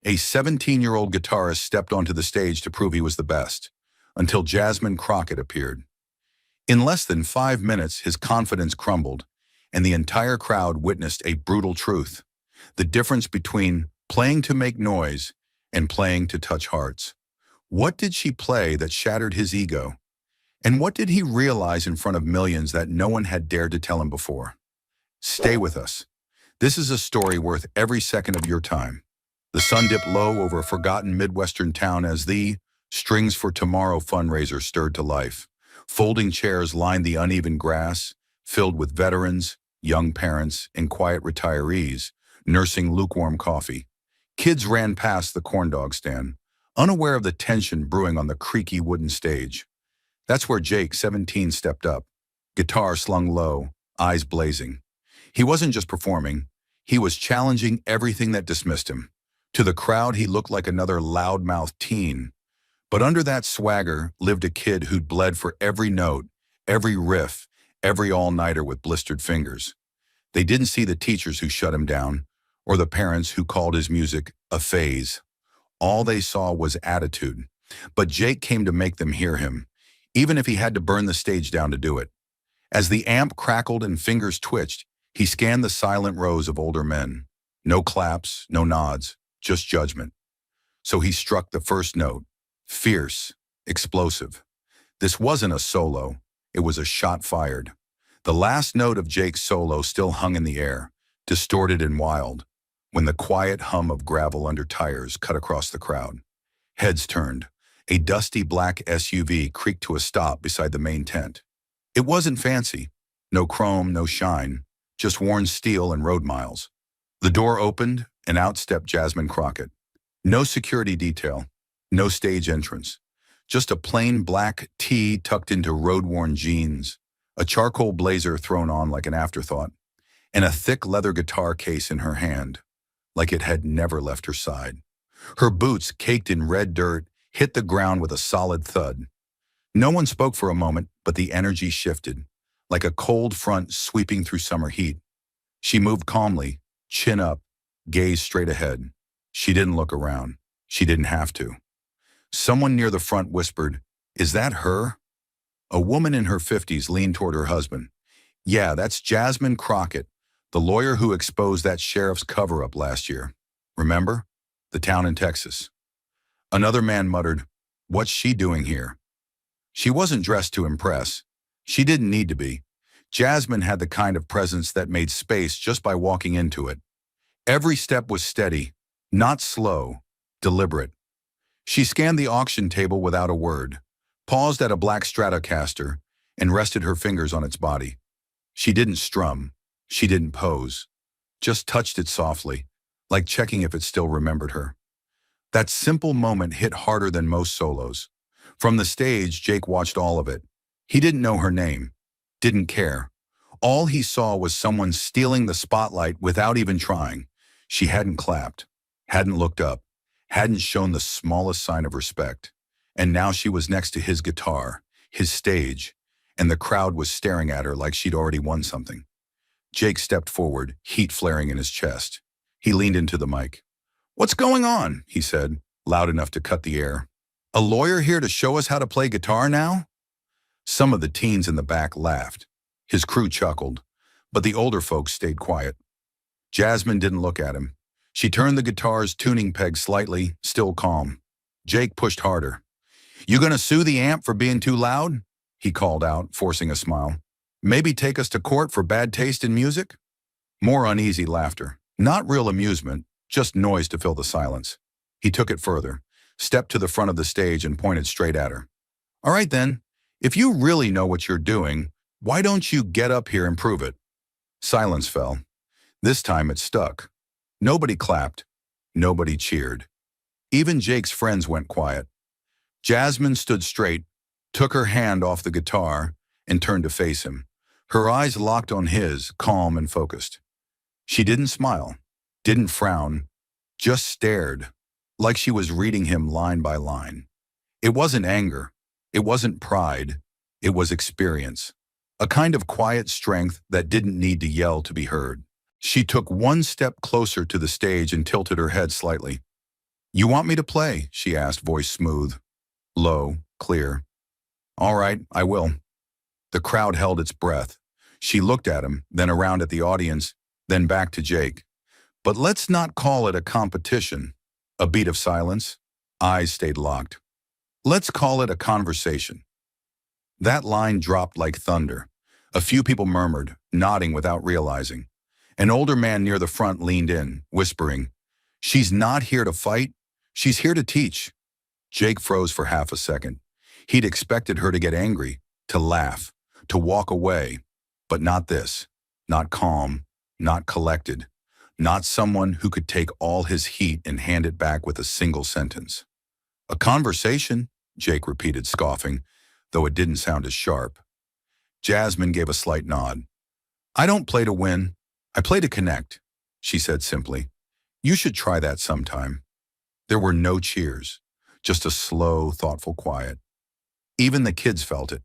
A 17-year-old guitarist stepped onto the stage to prove he was the best, until Jasmine Crockett appeared. In less than 5 minutes, his confidence crumbled, and the entire crowd witnessed a brutal truth: the difference between playing to make noise and playing to touch hearts. What did she play that shattered his ego? And what did he realize in front of millions that no one had dared to tell him before? Stay with us. This is a story worth every second of your time. The sun dipped low over a forgotten Midwestern town as the Strings for Tomorrow fundraiser stirred to life. Folding chairs lined the uneven grass, filled with veterans, young parents, and quiet retirees, nursing lukewarm coffee. Kids ran past the corn dog stand, unaware of the tension brewing on the creaky wooden stage. That's where Jake, 17, stepped up, guitar slung low, eyes blazing. He wasn't just performing, he was challenging everything that dismissed him. To the crowd, he looked like another loudmouthed teen. But under that swagger lived a kid who'd bled for every note, every riff, every all-nighter with blistered fingers. They didn't see the teachers who shut him down, or the parents who called his music a phase. All they saw was attitude. But Jake came to make them hear him, even if he had to burn the stage down to do it. As the amp crackled and fingers twitched, he scanned the silent rows of older men. No claps, no nods, just judgment. So he struck the first note. Fierce, explosive. This wasn't a solo, it was a shot fired. The last note of Jake's solo still hung in the air, distorted and wild, when the quiet hum of gravel under tires cut across the crowd. Heads turned. A dusty black SUV creaked to a stop beside the main tent. It wasn't fancy. No chrome, no shine, just worn steel and road miles. The door opened, and out stepped Jasmine Crockett. No security detail. No stage entrance, just a plain black tee tucked into road-worn jeans, a charcoal blazer thrown on like an afterthought, and a thick leather guitar case in her hand, like it had never left her side. Her boots, caked in red dirt, hit the ground with a solid thud. No one spoke for a moment, but the energy shifted, like a cold front sweeping through summer heat. She moved calmly, chin up, gaze straight ahead. She didn't look around. She didn't have to. Someone near the front whispered, "Is that her?" A woman in her 50s leaned toward her husband. "Yeah, that's Jasmine Crockett, the lawyer who exposed that sheriff's cover-up last year. Remember? The town in Texas." Another man muttered, "What's she doing here?" She wasn't dressed to impress. She didn't need to be. Jasmine had the kind of presence that made space just by walking into it. Every step was steady, not slow, deliberate. She scanned the auction table without a word, paused at a black Stratocaster, and rested her fingers on its body. She didn't strum. She didn't pose. Just touched it softly, like checking if it still remembered her. That simple moment hit harder than most solos. From the stage, Jake watched all of it. He didn't know her name. Didn't care. All he saw was someone stealing the spotlight without even trying. She hadn't clapped, hadn't looked up, hadn't shown the smallest sign of respect. And now she was next to his guitar, his stage, and the crowd was staring at her like she'd already won something. Jake stepped forward, heat flaring in his chest. He leaned into the mic. "What's going on?" he said, loud enough to cut the air. "A lawyer here to show us how to play guitar now?" Some of the teens in the back laughed. His crew chuckled, but the older folks stayed quiet. Jasmine didn't look at him. She turned the guitar's tuning peg slightly, still calm. Jake pushed harder. "You gonna sue the amp for being too loud?" he called out, forcing a smile. "Maybe take us to court for bad taste in music?" More uneasy laughter. Not real amusement, just noise to fill the silence. He took it further, stepped to the front of the stage and pointed straight at her. "All right then, if you really know what you're doing, why don't you get up here and prove it?" Silence fell. This time it stuck. Nobody clapped. Nobody cheered. Even Jake's friends went quiet. Jasmine stood straight, took her hand off the guitar, and turned to face him. Her eyes locked on his, calm and focused. She didn't smile, didn't frown, just stared, like she was reading him line by line. It wasn't anger. It wasn't pride. It was experience. A kind of quiet strength that didn't need to yell to be heard. She took one step closer to the stage and tilted her head slightly. "You want me to play?" she asked, voice smooth, low, clear. "All right, I will." The crowd held its breath. She looked at him, then around at the audience, then back to Jake. "But let's not call it a competition." A beat of silence. Eyes stayed locked. "Let's call it a conversation." That line dropped like thunder. A few people murmured, nodding without realizing. An older man near the front leaned in, whispering, "She's not here to fight. She's here to teach." Jake froze for half a second. He'd expected her to get angry, to laugh, to walk away. But not this. Not calm, not collected. Not someone who could take all his heat and hand it back with a single sentence. "A conversation," Jake repeated, scoffing, though it didn't sound as sharp. Jasmine gave a slight nod. "I don't play to win. I play to connect," she said simply. "You should try that sometime." There were no cheers, just a slow, thoughtful quiet. Even the kids felt it.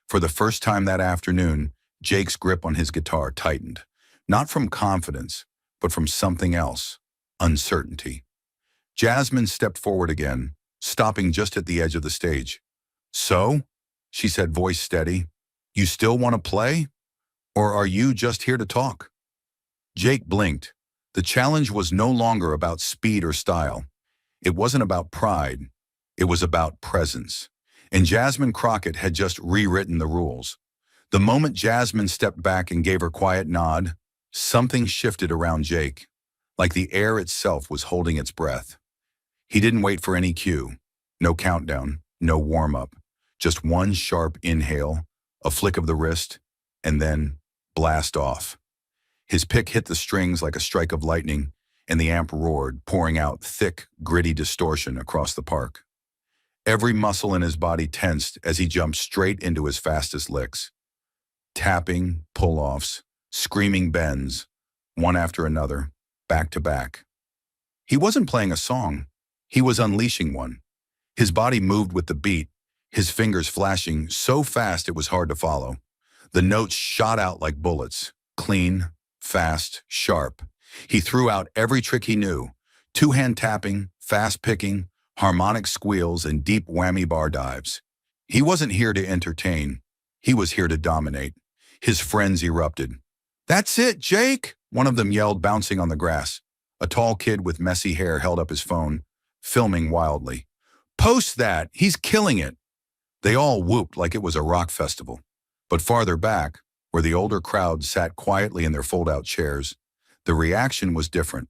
For the first time that afternoon, Jake's grip on his guitar tightened, not from confidence, but from something else, uncertainty. Jasmine stepped forward again, stopping just at the edge of the stage. "So?" she said, voice steady. "You still want to play? Or are you just here to talk?" Jake blinked. The challenge was no longer about speed or style. It wasn't about pride. It was about presence. And Jasmine Crockett had just rewritten the rules. The moment Jasmine stepped back and gave her quiet nod, something shifted around Jake, like the air itself was holding its breath. He didn't wait for any cue. No countdown, no warm-up. Just one sharp inhale, a flick of the wrist, and then blast off. His pick hit the strings like a strike of lightning, and the amp roared, pouring out thick, gritty distortion across the park. Every muscle in his body tensed as he jumped straight into his fastest licks. Tapping, pull-offs, screaming bends, one after another, back to back. He wasn't playing a song. He was unleashing one. His body moved with the beat, his fingers flashing so fast it was hard to follow. The notes shot out like bullets, clean, fast, sharp. He threw out every trick he knew, two-hand tapping, fast picking, harmonic squeals, and deep whammy bar dives. He wasn't here to entertain. He was here to dominate. His friends erupted. "That's it, Jake!" one of them yelled, bouncing on the grass. A tall kid with messy hair held up his phone, filming wildly. "Post that! He's killing it!" They all whooped like it was a rock festival. But farther back, where the older crowd sat quietly in their fold-out chairs, the reaction was different.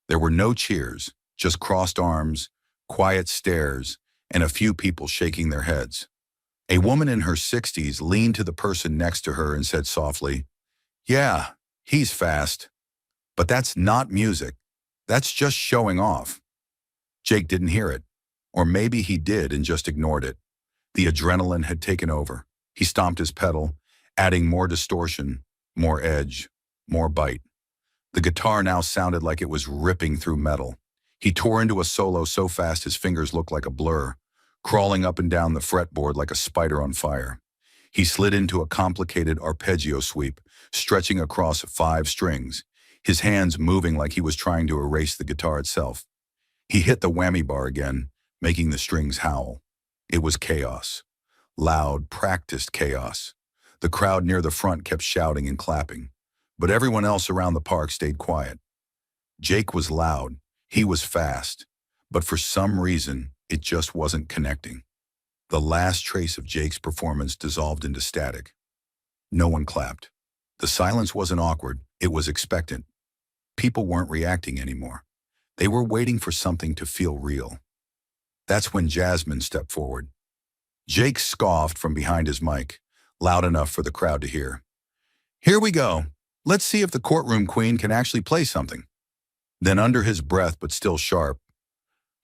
There were no cheers, just crossed arms, quiet stares, and a few people shaking their heads. A woman in her 60s leaned to the person next to her and said softly, "Yeah, he's fast. But that's not music. That's just showing off." Jake didn't hear it. Or maybe he did and just ignored it. The adrenaline had taken over. He stomped his pedal, adding more distortion, more edge, more bite. The guitar now sounded like it was ripping through metal. He tore into a solo so fast his fingers looked like a blur, crawling up and down the fretboard like a spider on fire. He slid into a complicated arpeggio sweep, stretching across 5 strings, his hands moving like he was trying to erase the guitar itself. He hit the whammy bar again, making the strings howl. It was chaos. Loud, practiced chaos. The crowd near the front kept shouting and clapping, but everyone else around the park stayed quiet. Jake was loud. He was fast. But for some reason, it just wasn't connecting. The last trace of Jake's performance dissolved into static. No one clapped. The silence wasn't awkward. It was expectant. People weren't reacting anymore. They were waiting for something to feel real. That's when Jasmine stepped forward. Jake scoffed from behind his mic, loud enough for the crowd to hear. "Here we go. Let's see if the courtroom queen can actually play something." Then under his breath, but still sharp,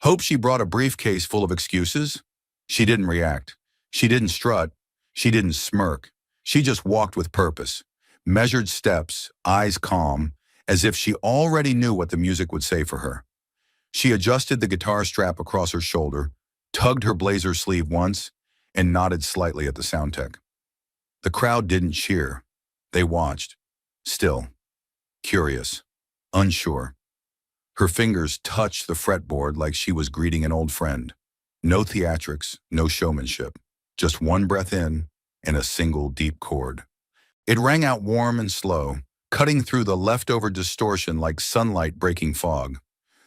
"Hope she brought a briefcase full of excuses?" She didn't react. She didn't strut. She didn't smirk. She just walked with purpose. Measured steps, eyes calm, as if she already knew what the music would say for her. She adjusted the guitar strap across her shoulder, tugged her blazer sleeve once, and nodded slightly at the sound tech. The crowd didn't cheer. They watched. Still. Curious. Unsure. Her fingers touched the fretboard like she was greeting an old friend. No theatrics, no showmanship. Just one breath in and a single deep chord. It rang out warm and slow, cutting through the leftover distortion like sunlight breaking fog.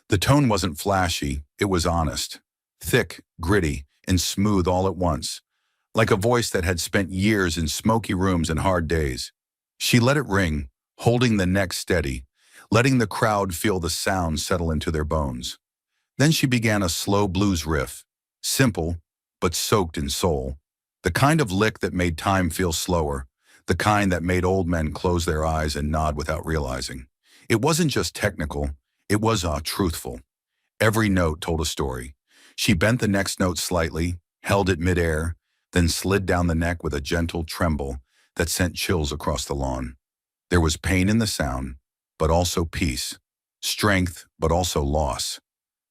The tone wasn't flashy, it was honest. Thick, gritty, and smooth all at once, like a voice that had spent years in smoky rooms and hard days. She let it ring, holding the neck steady, letting the crowd feel the sound settle into their bones. Then she began a slow blues riff, simple, but soaked in soul. The kind of lick that made time feel slower, the kind that made old men close their eyes and nod without realizing. It wasn't just technical, it was truthful. Every note told a story. She bent the next note slightly, held it midair, then slid down the neck with a gentle tremble that sent chills across the lawn. There was pain in the sound, but also peace. Strength, but also loss.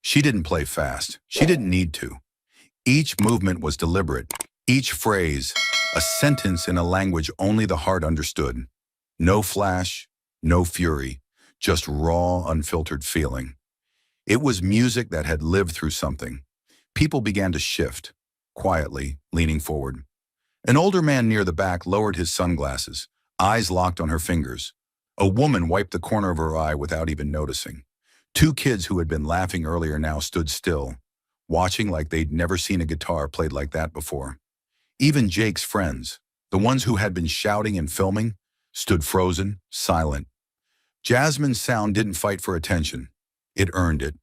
She didn't play fast. She didn't need to. Each movement was deliberate. Each phrase, a sentence in a language only the heart understood. No flash, no fury, just raw, unfiltered feeling. It was music that had lived through something. People began to shift, quietly, leaning forward. An older man near the back lowered his sunglasses, eyes locked on her fingers. A woman wiped the corner of her eye without even noticing. Two kids who had been laughing earlier now stood still, watching like they'd never seen a guitar played like that before. Even Jake's friends, the ones who had been shouting and filming, stood frozen, silent. Jasmine's sound didn't fight for attention. It earned it.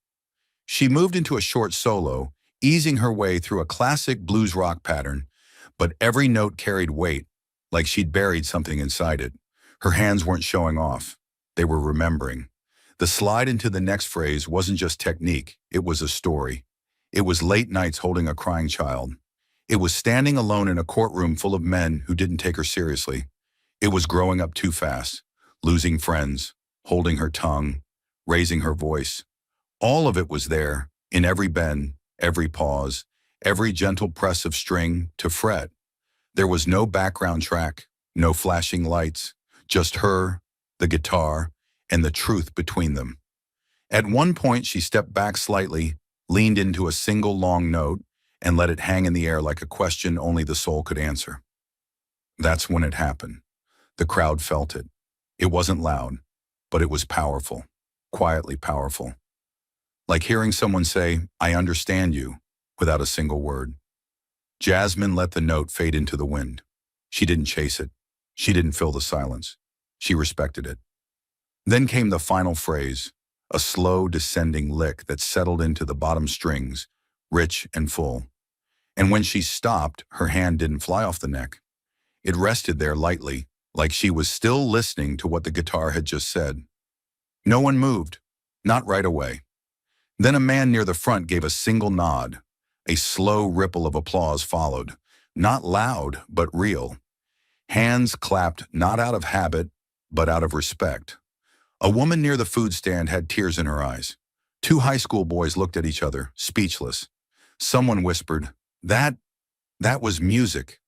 She moved into a short solo, easing her way through a classic blues rock pattern, but every note carried weight, like she'd buried something inside it. Her hands weren't showing off. They were remembering. The slide into the next phrase wasn't just technique, it was a story. It was late nights holding a crying child. It was standing alone in a courtroom full of men who didn't take her seriously. It was growing up too fast, losing friends, holding her tongue, raising her voice. All of it was there, in every bend, every pause, every gentle press of string to fret. There was no background track, no flashing lights, just her, the guitar, and the truth between them. At one point, she stepped back slightly, leaned into a single long note, and let it hang in the air like a question only the soul could answer. That's when it happened. The crowd felt it. It wasn't loud, but it was powerful, quietly powerful. Like hearing someone say, "I understand you," without a single word. Jasmine let the note fade into the wind. She didn't chase it. She didn't fill the silence. She respected it. Then came the final phrase, a slow descending lick that settled into the bottom strings, rich and full. And when she stopped, her hand didn't fly off the neck. It rested there lightly, like she was still listening to what the guitar had just said. No one moved, not right away. Then a man near the front gave a single nod. A slow ripple of applause followed, not loud, but real. Hands clapped not out of habit, but out of respect. A woman near the food stand had tears in her eyes. Two high school boys looked at each other, speechless. Someone whispered, That was music."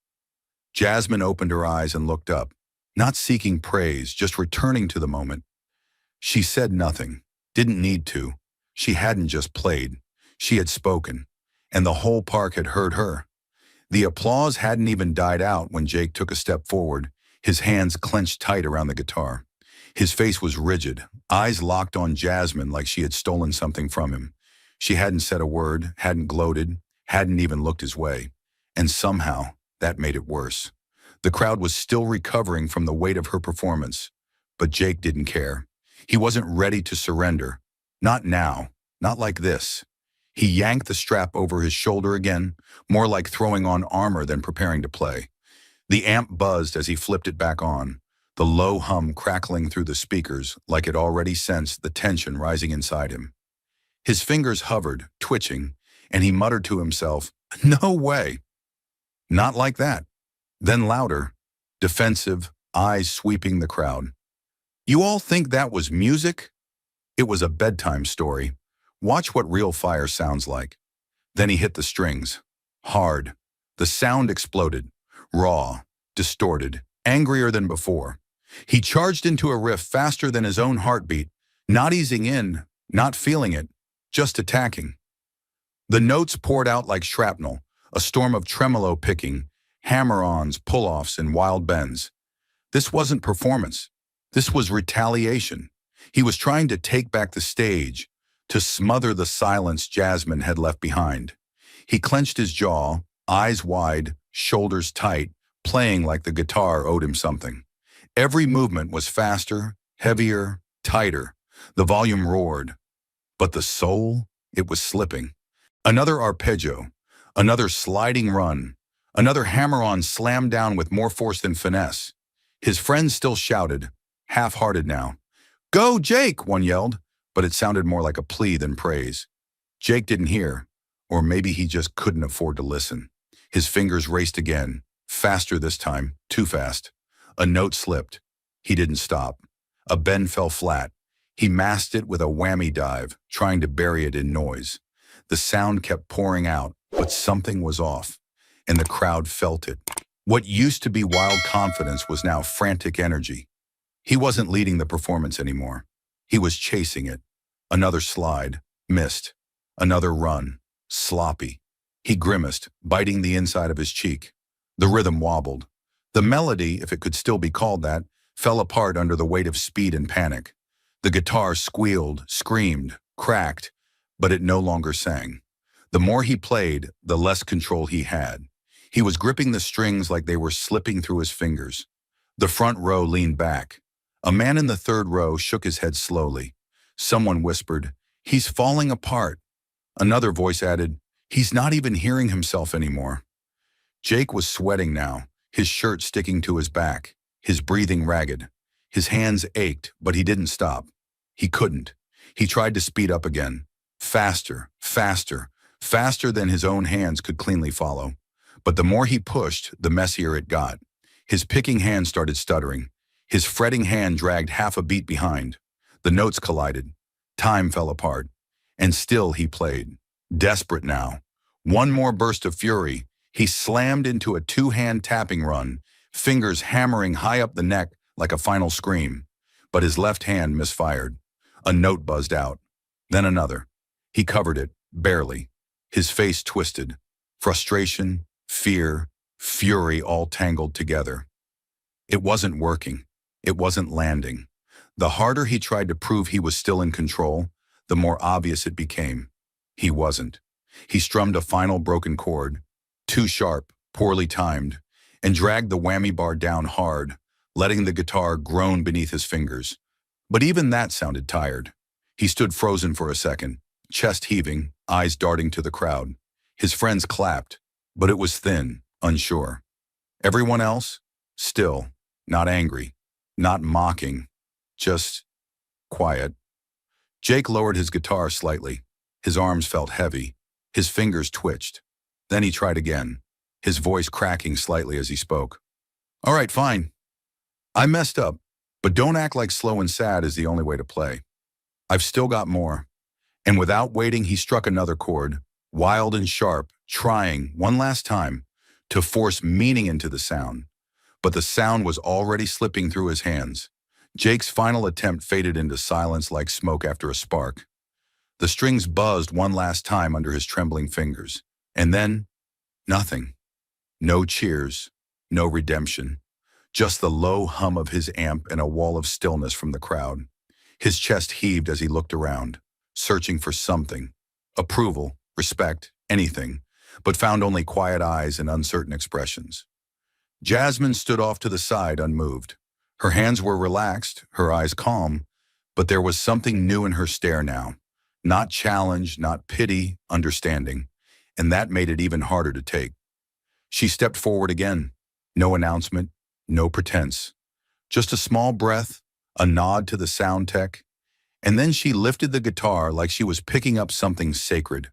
Jasmine opened her eyes and looked up, not seeking praise, just returning to the moment. She said nothing, didn't need to. She hadn't just played, she had spoken, and the whole park had heard her. The applause hadn't even died out when Jake took a step forward, his hands clenched tight around the guitar. His face was rigid, eyes locked on Jasmine like she had stolen something from him. She hadn't said a word, hadn't gloated, hadn't even looked his way. And somehow, that made it worse. The crowd was still recovering from the weight of her performance. But Jake didn't care. He wasn't ready to surrender. Not now, not like this. He yanked the strap over his shoulder again, more like throwing on armor than preparing to play. The amp buzzed as he flipped it back on, the low hum crackling through the speakers like it already sensed the tension rising inside him. His fingers hovered, twitching, and he muttered to himself, "No way." Not like that. Then louder, defensive, eyes sweeping the crowd. "You all think that was music? It was a bedtime story. Watch what real fire sounds like." Then he hit the strings. Hard. The sound exploded. Raw, distorted, angrier than before. He charged into a riff faster than his own heartbeat, not easing in, Not feeling it, just attacking. The notes poured out like shrapnel, a storm of tremolo picking, hammer-ons, pull-offs, and wild bends. This wasn't performance. This was retaliation. He was trying to take back the stage, to smother the silence Jasmine had left behind. He clenched his jaw, eyes wide, shoulders tight, playing like the guitar owed him something. Every movement was faster, heavier, tighter. The volume roared. But the soul, it was slipping. Another arpeggio, another sliding run, another hammer-on slammed down with more force than finesse. His friends still shouted, half-hearted now. "Go, Jake!" one yelled, but it sounded more like a plea than praise. Jake didn't hear, or maybe he just couldn't afford to listen. His fingers raced again, faster this time, too fast. A note slipped. He didn't stop. A bend fell flat. He masked it with a whammy dive, trying to bury it in noise. The sound kept pouring out, but something was off, and the crowd felt it. What used to be wild confidence was now frantic energy. He wasn't leading the performance anymore. He was chasing it. Another slide, missed. Another run, sloppy. He grimaced, biting the inside of his cheek. The rhythm wobbled. The melody, if it could still be called that, fell apart under the weight of speed and panic. The guitar squealed, screamed, cracked, but it no longer sang. The more he played, the less control he had. He was gripping the strings like they were slipping through his fingers. The front row leaned back. A man in the third row shook his head slowly. Someone whispered, "He's falling apart." Another voice added, "He's not even hearing himself anymore." Jake was sweating now, his shirt sticking to his back, his breathing ragged. His hands ached, but he didn't stop. He couldn't. He tried to speed up again. Faster, faster, faster than his own hands could cleanly follow. But the more he pushed, the messier it got. His picking hand started stuttering. His fretting hand dragged half a beat behind. The notes collided. Time fell apart. And still he played. Desperate now. One more burst of fury. He slammed into a two-hand tapping run, fingers hammering high up the neck like a final scream. But his left hand misfired. A note buzzed out. Then another. He covered it, barely. His face twisted. Frustration, fear, fury all tangled together. It wasn't working. It wasn't landing. The harder he tried to prove he was still in control, the more obvious it became. He wasn't. He strummed a final broken chord, too sharp, poorly timed, and dragged the whammy bar down hard, letting the guitar groan beneath his fingers. But even that sounded tired. He stood frozen for a second, chest heaving, eyes darting to the crowd. His friends clapped, but it was thin, unsure. Everyone else? Still, not angry, not mocking, just quiet. Jake lowered his guitar slightly. His arms felt heavy. His fingers twitched. Then he tried again, his voice cracking slightly as he spoke. "All right, fine. I messed up, but don't act like slow and sad is the only way to play. I've still got more." And without waiting, he struck another chord, wild and sharp, trying, one last time, to force meaning into the sound. But the sound was already slipping through his hands. Jake's final attempt faded into silence like smoke after a spark. The strings buzzed one last time under his trembling fingers. And then, nothing. No cheers, no redemption. Just the low hum of his amp and a wall of stillness from the crowd. His chest heaved as he looked around, searching for something. Approval, respect, anything, but found only quiet eyes and uncertain expressions. Jasmine stood off to the side, unmoved. Her hands were relaxed, her eyes calm, but there was something new in her stare now. Not challenge, not pity, understanding. And that made it even harder to take. She stepped forward again. No announcement, no pretense. Just a small breath, a nod to the sound tech, and then she lifted the guitar like she was picking up something sacred.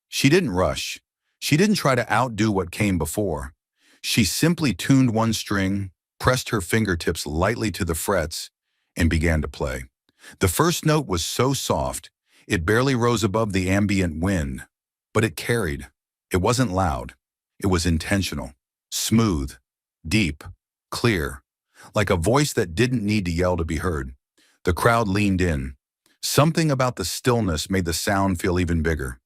She didn't rush. She didn't try to outdo what came before. She simply tuned one string, pressed her fingertips lightly to the frets, and began to play. The first note was so soft, it barely rose above the ambient wind, but it carried. It wasn't loud. It was intentional, smooth, deep, clear, like a voice that didn't need to yell to be heard. The crowd leaned in. Something about the stillness made the sound feel even bigger.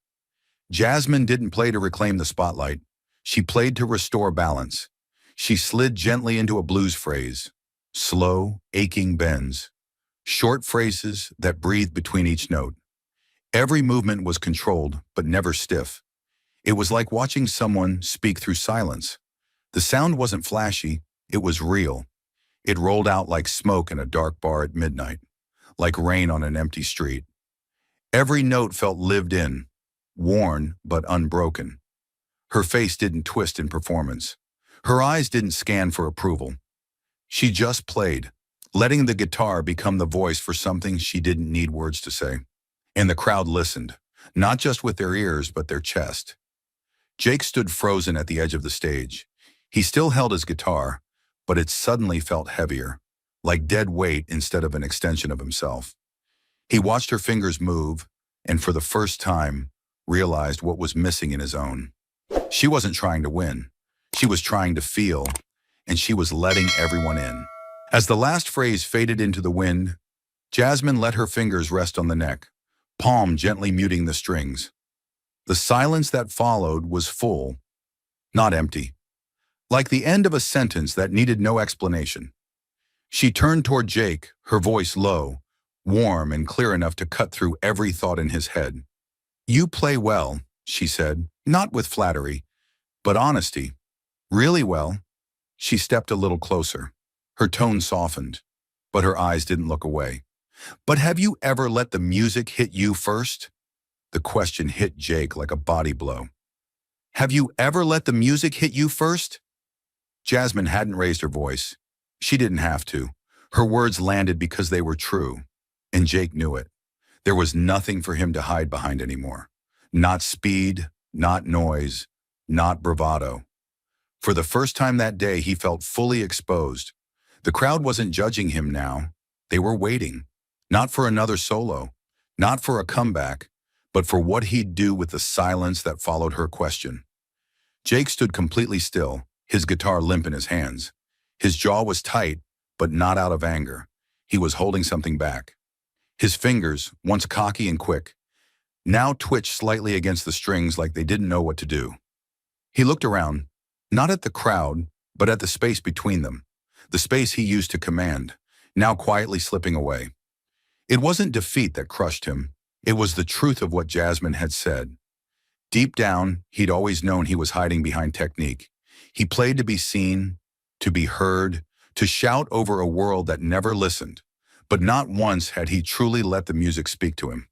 Jasmine didn't play to reclaim the spotlight. She played to restore balance. She slid gently into a blues phrase. Slow, aching bends. Short phrases that breathed between each note. Every movement was controlled, but never stiff. It was like watching someone speak through silence. The sound wasn't flashy, it was real. It rolled out like smoke in a dark bar at midnight, like rain on an empty street. Every note felt lived in, worn but unbroken. Her face didn't twist in performance. Her eyes didn't scan for approval. She just played, letting the guitar become the voice for something she didn't need words to say. And the crowd listened, not just with their ears but their chest. Jake stood frozen at the edge of the stage. He still held his guitar, but it suddenly felt heavier, like dead weight instead of an extension of himself. He watched her fingers move, and for the first time, realized what was missing in his own. She wasn't trying to win. She was trying to feel, and she was letting everyone in. As the last phrase faded into the wind, Jasmine let her fingers rest on the neck, palm gently muting the strings. The silence that followed was full, not empty. Like the end of a sentence that needed no explanation. She turned toward Jake, her voice low, warm and clear enough to cut through every thought in his head. "You play well," she said, not with flattery, but honesty. "Really well." She stepped a little closer. Her tone softened, but her eyes didn't look away. "But have you ever let the music hit you first?" The question hit Jake like a body blow. "Have you ever let the music hit you first?" Jasmine hadn't raised her voice. She didn't have to. Her words landed because they were true, and Jake knew it. There was nothing for him to hide behind anymore. Not speed, not noise, not bravado. For the first time that day, he felt fully exposed. The crowd wasn't judging him now. They were waiting, not for another solo, not for a comeback, but for what he'd do with the silence that followed her question. Jake stood completely still, his guitar limp in his hands. His jaw was tight, but not out of anger. He was holding something back. His fingers, once cocky and quick, now twitched slightly against the strings like they didn't know what to do. He looked around, not at the crowd, but at the space between them, the space he used to command, now quietly slipping away. It wasn't defeat that crushed him. It was the truth of what Jasmine had said. Deep down, he'd always known he was hiding behind technique. He played to be seen, to be heard, to shout over a world that never listened. But not once had he truly let the music speak to him.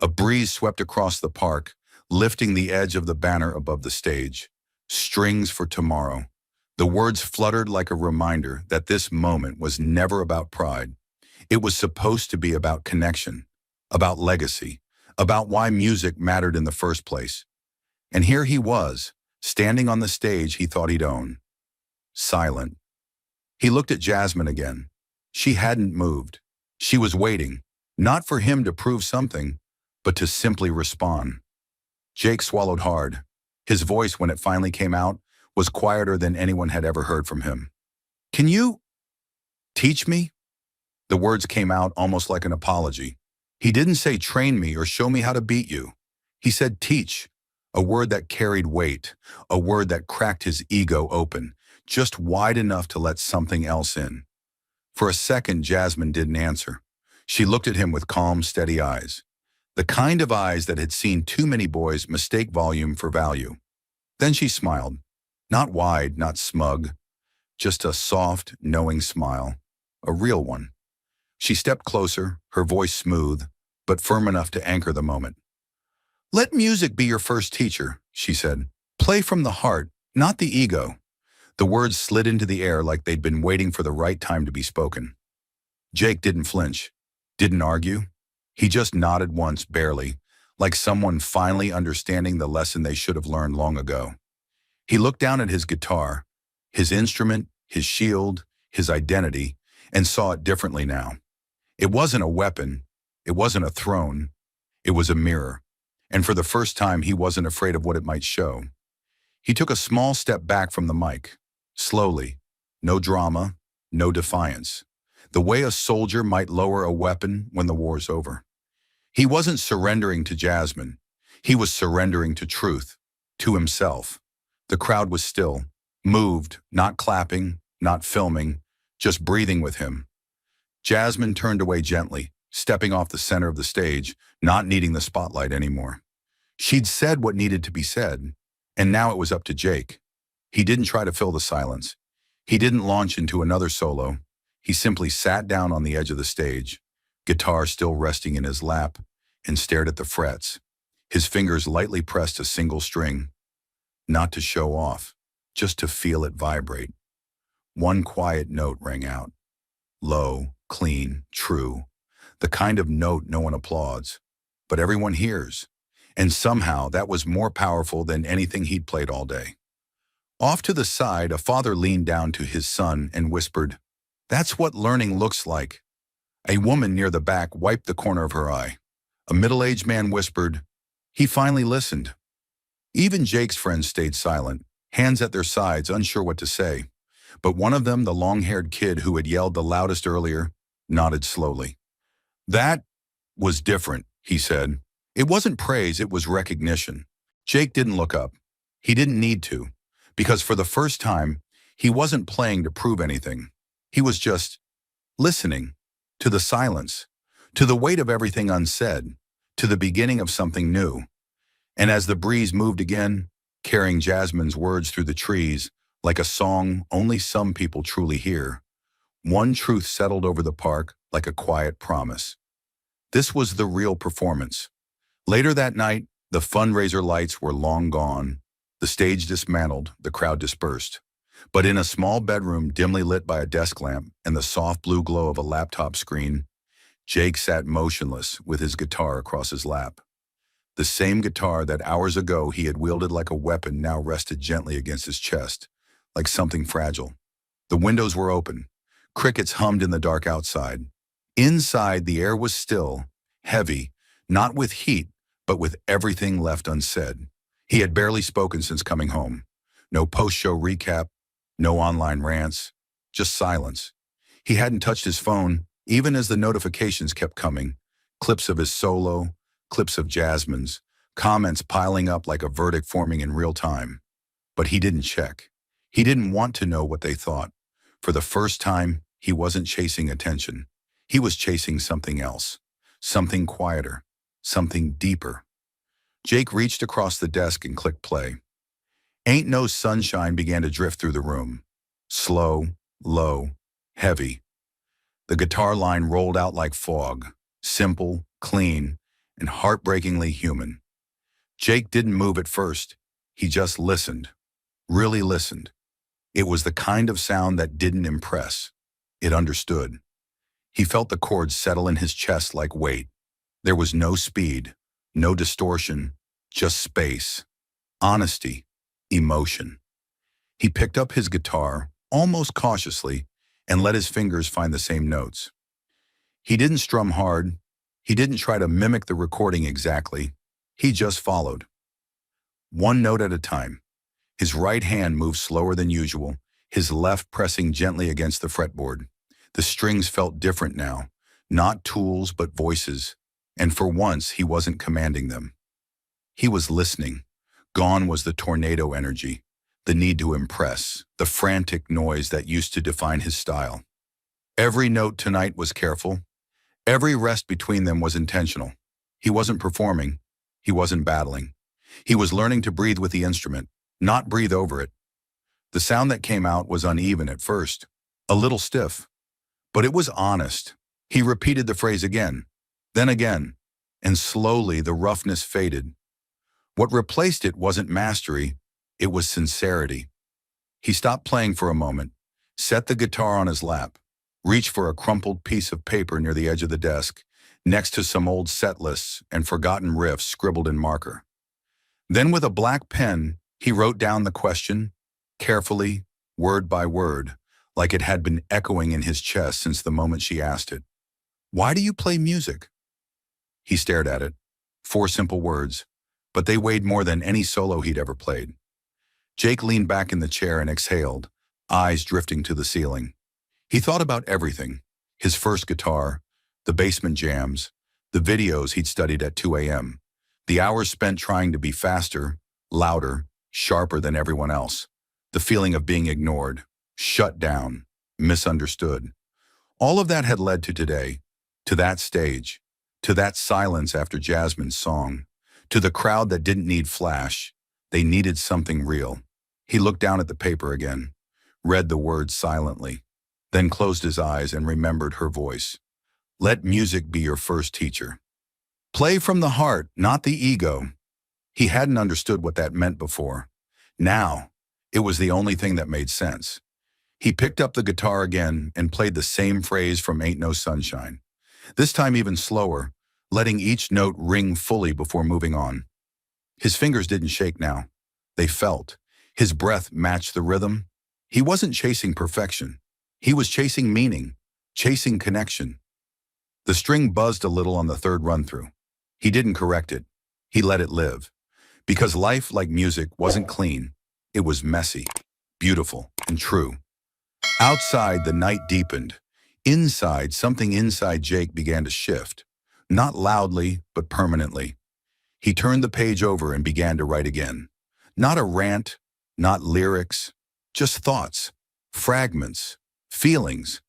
A breeze swept across the park, lifting the edge of the banner above the stage. Strings for tomorrow. The words fluttered like a reminder that this moment was never about pride. It was supposed to be about connection, about legacy, about why music mattered in the first place. And here he was, standing on the stage he thought he'd own. Silent. He looked at Jasmine again. She hadn't moved. She was waiting, not for him to prove something, but to simply respond. Jake swallowed hard. His voice, when it finally came out, was quieter than anyone had ever heard from him. "Can you teach me?" The words came out almost like an apology. He didn't say train me or show me how to beat you. He said teach, a word that carried weight, a word that cracked his ego open, just wide enough to let something else in. For a second, Jasmine didn't answer. She looked at him with calm, steady eyes. The kind of eyes that had seen too many boys mistake volume for value. Then she smiled. Not wide, not smug. Just a soft, knowing smile. A real one. She stepped closer, her voice smooth, but firm enough to anchor the moment. "Let music be your first teacher," she said. "Play from the heart, not the ego." The words slid into the air like they'd been waiting for the right time to be spoken. Jake didn't flinch, didn't argue. He just nodded once, barely, like someone finally understanding the lesson they should have learned long ago. He looked down at his guitar, his instrument, his shield, his identity, and saw it differently now. It wasn't a weapon. It wasn't a throne. It was a mirror. And for the first time, he wasn't afraid of what it might show. He took a small step back from the mic. Slowly, no drama, no defiance. The way a soldier might lower a weapon when the war's over. He wasn't surrendering to Jasmine. He was surrendering to truth, to himself. The crowd was still, moved, not clapping, not filming, just breathing with him. Jasmine turned away gently, stepping off the center of the stage, not needing the spotlight anymore. She'd said what needed to be said, and now it was up to Jake. He didn't try to fill the silence. He didn't launch into another solo. He simply sat down on the edge of the stage, guitar still resting in his lap, and stared at the frets. His fingers lightly pressed a single string, not to show off, just to feel it vibrate. One quiet note rang out. Low, clean, true. The kind of note no one applauds, but everyone hears. And somehow that was more powerful than anything he'd played all day. Off to the side, a father leaned down to his son and whispered, "That's what learning looks like." A woman near the back wiped the corner of her eye. A middle-aged man whispered. He finally listened. Even Jake's friends stayed silent, hands at their sides, unsure what to say. But one of them, the long-haired kid who had yelled the loudest earlier, nodded slowly. "That was different," he said. It wasn't praise, it was recognition. Jake didn't look up. He didn't need to, because for the first time, he wasn't playing to prove anything. He was just listening to the silence, to the weight of everything unsaid, to the beginning of something new. And as the breeze moved again, carrying Jasmine's words through the trees, like a song only some people truly hear, one truth settled over the park like a quiet promise. This was the real performance. Later that night, the fundraiser lights were long gone. The stage dismantled, the crowd dispersed. But in a small bedroom dimly lit by a desk lamp and the soft blue glow of a laptop screen, Jake sat motionless with his guitar across his lap. The same guitar that hours ago he had wielded like a weapon now rested gently against his chest, like something fragile. The windows were open. Crickets hummed in the dark outside. Inside, the air was still, heavy, not with heat, but with everything left unsaid. He had barely spoken since coming home. No post-show recap, no online rants, just silence. He hadn't touched his phone, even as the notifications kept coming. Clips of his solo, clips of Jasmine's, comments piling up like a verdict forming in real time. But he didn't check. He didn't want to know what they thought. For the first time, he wasn't chasing attention. He was chasing something else, something quieter, something deeper. Jake reached across the desk and clicked play. Ain't No Sunshine began to drift through the room. Slow, low, heavy. The guitar line rolled out like fog, simple, clean, and heartbreakingly human. Jake didn't move at first. He just listened, really listened. It was the kind of sound that didn't impress. It understood. He felt the chords settle in his chest like weight. There was no speed, no distortion, just space, honesty, emotion. He picked up his guitar, almost cautiously, and let his fingers find the same notes. He didn't strum hard. He didn't try to mimic the recording exactly. He just followed. One note at a time. His right hand moved slower than usual, his left pressing gently against the fretboard. The strings felt different now, not tools but voices, and for once he wasn't commanding them. He was listening. Gone was the tornado energy, the need to impress, the frantic noise that used to define his style. Every note tonight was careful. Every rest between them was intentional. He wasn't performing. He wasn't battling. He was learning to breathe with the instrument, not breathe over it. The sound that came out was uneven at first, a little stiff, but it was honest. He repeated the phrase again, then again, and slowly the roughness faded. What replaced it wasn't mastery, it was sincerity. He stopped playing for a moment, set the guitar on his lap, reached for a crumpled piece of paper near the edge of the desk, next to some old set lists and forgotten riffs scribbled in marker. Then with a black pen, he wrote down the question, carefully, word by word, like it had been echoing in his chest since the moment she asked it. "Why do you play music?" He stared at it. 4 simple words, but they weighed more than any solo he'd ever played. Jake leaned back in the chair and exhaled, eyes drifting to the ceiling. He thought about everything, his first guitar, the basement jams, the videos he'd studied at 2 a.m., the hours spent trying to be faster, louder, sharper than everyone else, the feeling of being ignored, shut down, misunderstood. All of that had led to today, to that stage, to that silence after Jasmine's song, to the crowd that didn't need flash. They needed something real. He looked down at the paper again, read the words silently, then closed his eyes and remembered her voice. Let music be your first teacher. Play from the heart, not the ego. He hadn't understood what that meant before. Now, it was the only thing that made sense. He picked up the guitar again and played the same phrase from Ain't No Sunshine. This time even slower, letting each note ring fully before moving on. His fingers didn't shake now. They felt. His breath matched the rhythm. He wasn't chasing perfection. He was chasing meaning, chasing connection. The string buzzed a little on the third run-through. He didn't correct it. He let it live. Because life, like music, wasn't clean. It was messy, beautiful, and true. Outside, the night deepened. Inside, something inside Jake began to shift. Not loudly, but permanently. He turned the page over and began to write again. Not a rant, not lyrics, just thoughts, fragments, feelings,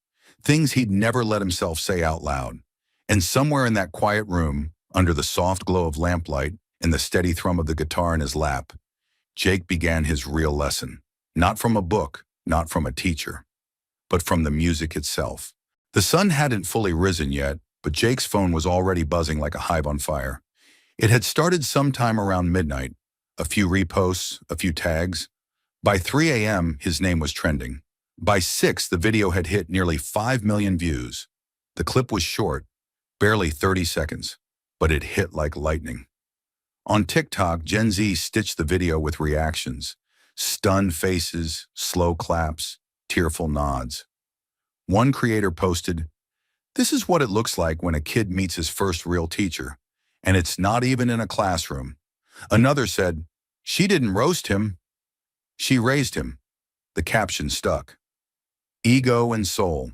things he'd never let himself say out loud. And somewhere in that quiet room, under the soft glow of lamplight and the steady thrum of the guitar in his lap, Jake began his real lesson. Not from a book, not from a teacher, but from the music itself. The sun hadn't fully risen yet, but Jake's phone was already buzzing like a hive on fire. It had started sometime around midnight, a few reposts, a few tags. By 3 a.m., his name was trending. By 6, the video had hit nearly 5 million views. The clip was short, barely 30 seconds, but it hit like lightning. On TikTok, Gen Z stitched the video with reactions, stunned faces, slow claps, tearful nods. One creator posted, "This is what it looks like when a kid meets his first real teacher, and it's not even in a classroom." Another said, "She didn't roast him. She raised him." The caption stuck. Ego and soul.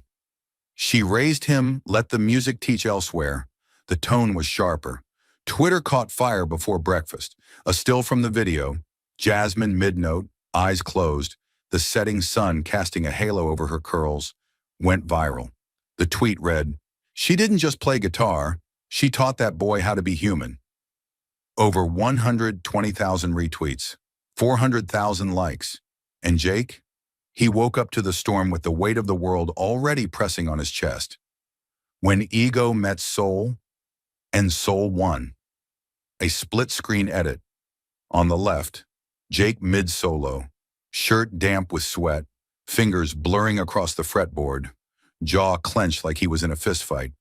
She raised him, let the music teach elsewhere. The tone was sharper. Twitter caught fire before breakfast. A still from the video, Jasmine mid-note, eyes closed, the setting sun casting a halo over her curls, went viral. The tweet read, "She didn't just play guitar, she taught that boy how to be human." Over 120,000 retweets, 400,000 likes. And Jake? He woke up to the storm with the weight of the world already pressing on his chest. When ego met soul, and soul won. A split-screen edit. On the left, Jake mid-solo, shirt damp with sweat, fingers blurring across the fretboard, jaw clenched like he was in a fistfight.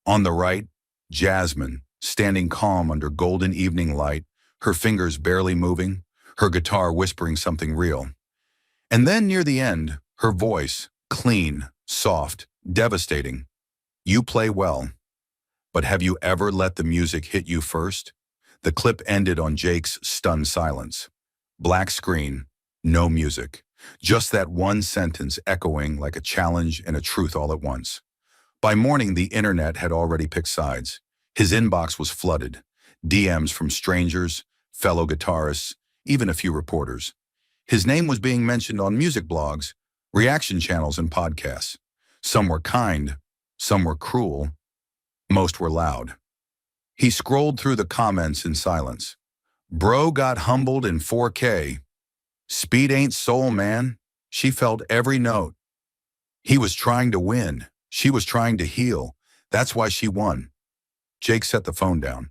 On the right, Jasmine, standing calm under golden evening light, her fingers barely moving, her guitar whispering something real. And then near the end, her voice, clean, soft, devastating. "You play well, but have you ever let the music hit you first?" The clip ended on Jake's stunned silence. Black screen, no music. Just that one sentence echoing like a challenge and a truth all at once. By morning, the internet had already picked sides. His inbox was flooded. DMs from strangers, fellow guitarists, even a few reporters. His name was being mentioned on music blogs, reaction channels, and podcasts. Some were kind, some were cruel, most were loud. He scrolled through the comments in silence. "Bro got humbled in 4K. Speed ain't soul, man." She felt every note. He was trying to win. She was trying to heal. That's why she won. Jake set the phone down.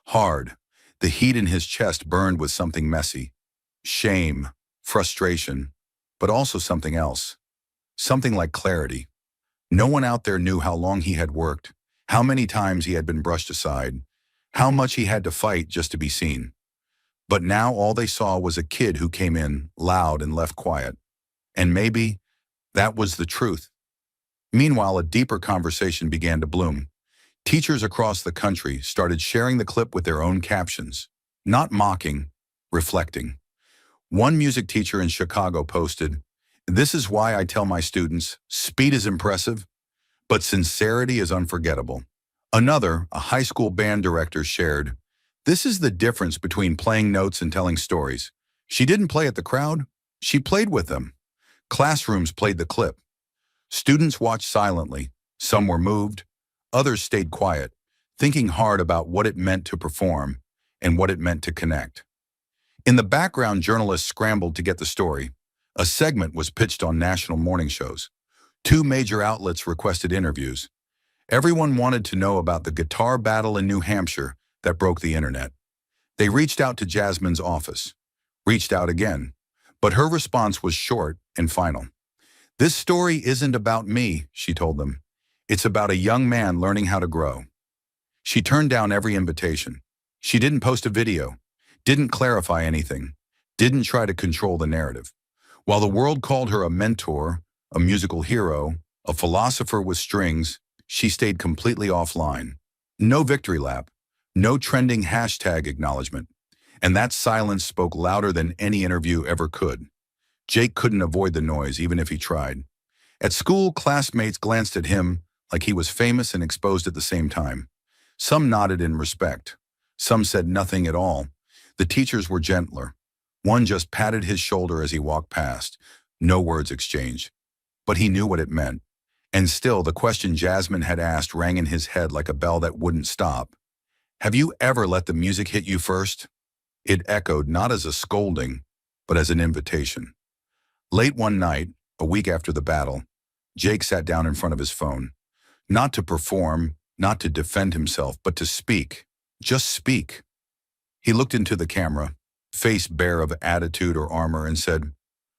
Hard. The heat in his chest burned with something messy. Shame, frustration, but also something else. Something like clarity. No one out there knew how long he had worked, how many times he had been brushed aside, how much he had to fight just to be seen. But now all they saw was a kid who came in, loud and left quiet. And maybe that was the truth. Meanwhile, a deeper conversation began to bloom. Teachers across the country started sharing the clip with their own captions. Not mocking, reflecting. One music teacher in Chicago posted, "This is why I tell my students, speed is impressive, but sincerity is unforgettable." Another, a high school band director, shared, "This is the difference between playing notes and telling stories. She didn't play at the crowd, she played with them. Classrooms played the clip. Students watched silently. Some were moved, others stayed quiet, thinking hard about what it meant to perform and what it meant to connect." In the background, journalists scrambled to get the story. A segment was pitched on national morning shows. Two major outlets requested interviews. Everyone wanted to know about the guitar battle in New Hampshire that broke the internet. They reached out to Jasmine's office, reached out again, but her response was short and final. "This story isn't about me," she told them. "It's about a young man learning how to grow." She turned down every invitation. She didn't post a video, didn't clarify anything, didn't try to control the narrative. While the world called her a mentor, a musical hero, a philosopher with strings, she stayed completely offline. No victory lap, no trending hashtag acknowledgement. And that silence spoke louder than any interview ever could. Jake couldn't avoid the noise, even if he tried. At school, classmates glanced at him like he was famous and exposed at the same time. Some nodded in respect. Some said nothing at all. The teachers were gentler. One just patted his shoulder as he walked past. No words exchanged. But he knew what it meant. And still, the question Jasmine had asked rang in his head like a bell that wouldn't stop. "Have you ever let the music hit you first?" It echoed not as a scolding, but as an invitation. Late one night, a week after the battle, Jake sat down in front of his phone. Not to perform, not to defend himself, but to speak. Just speak. He looked into the camera, face bare of attitude or armor, and said,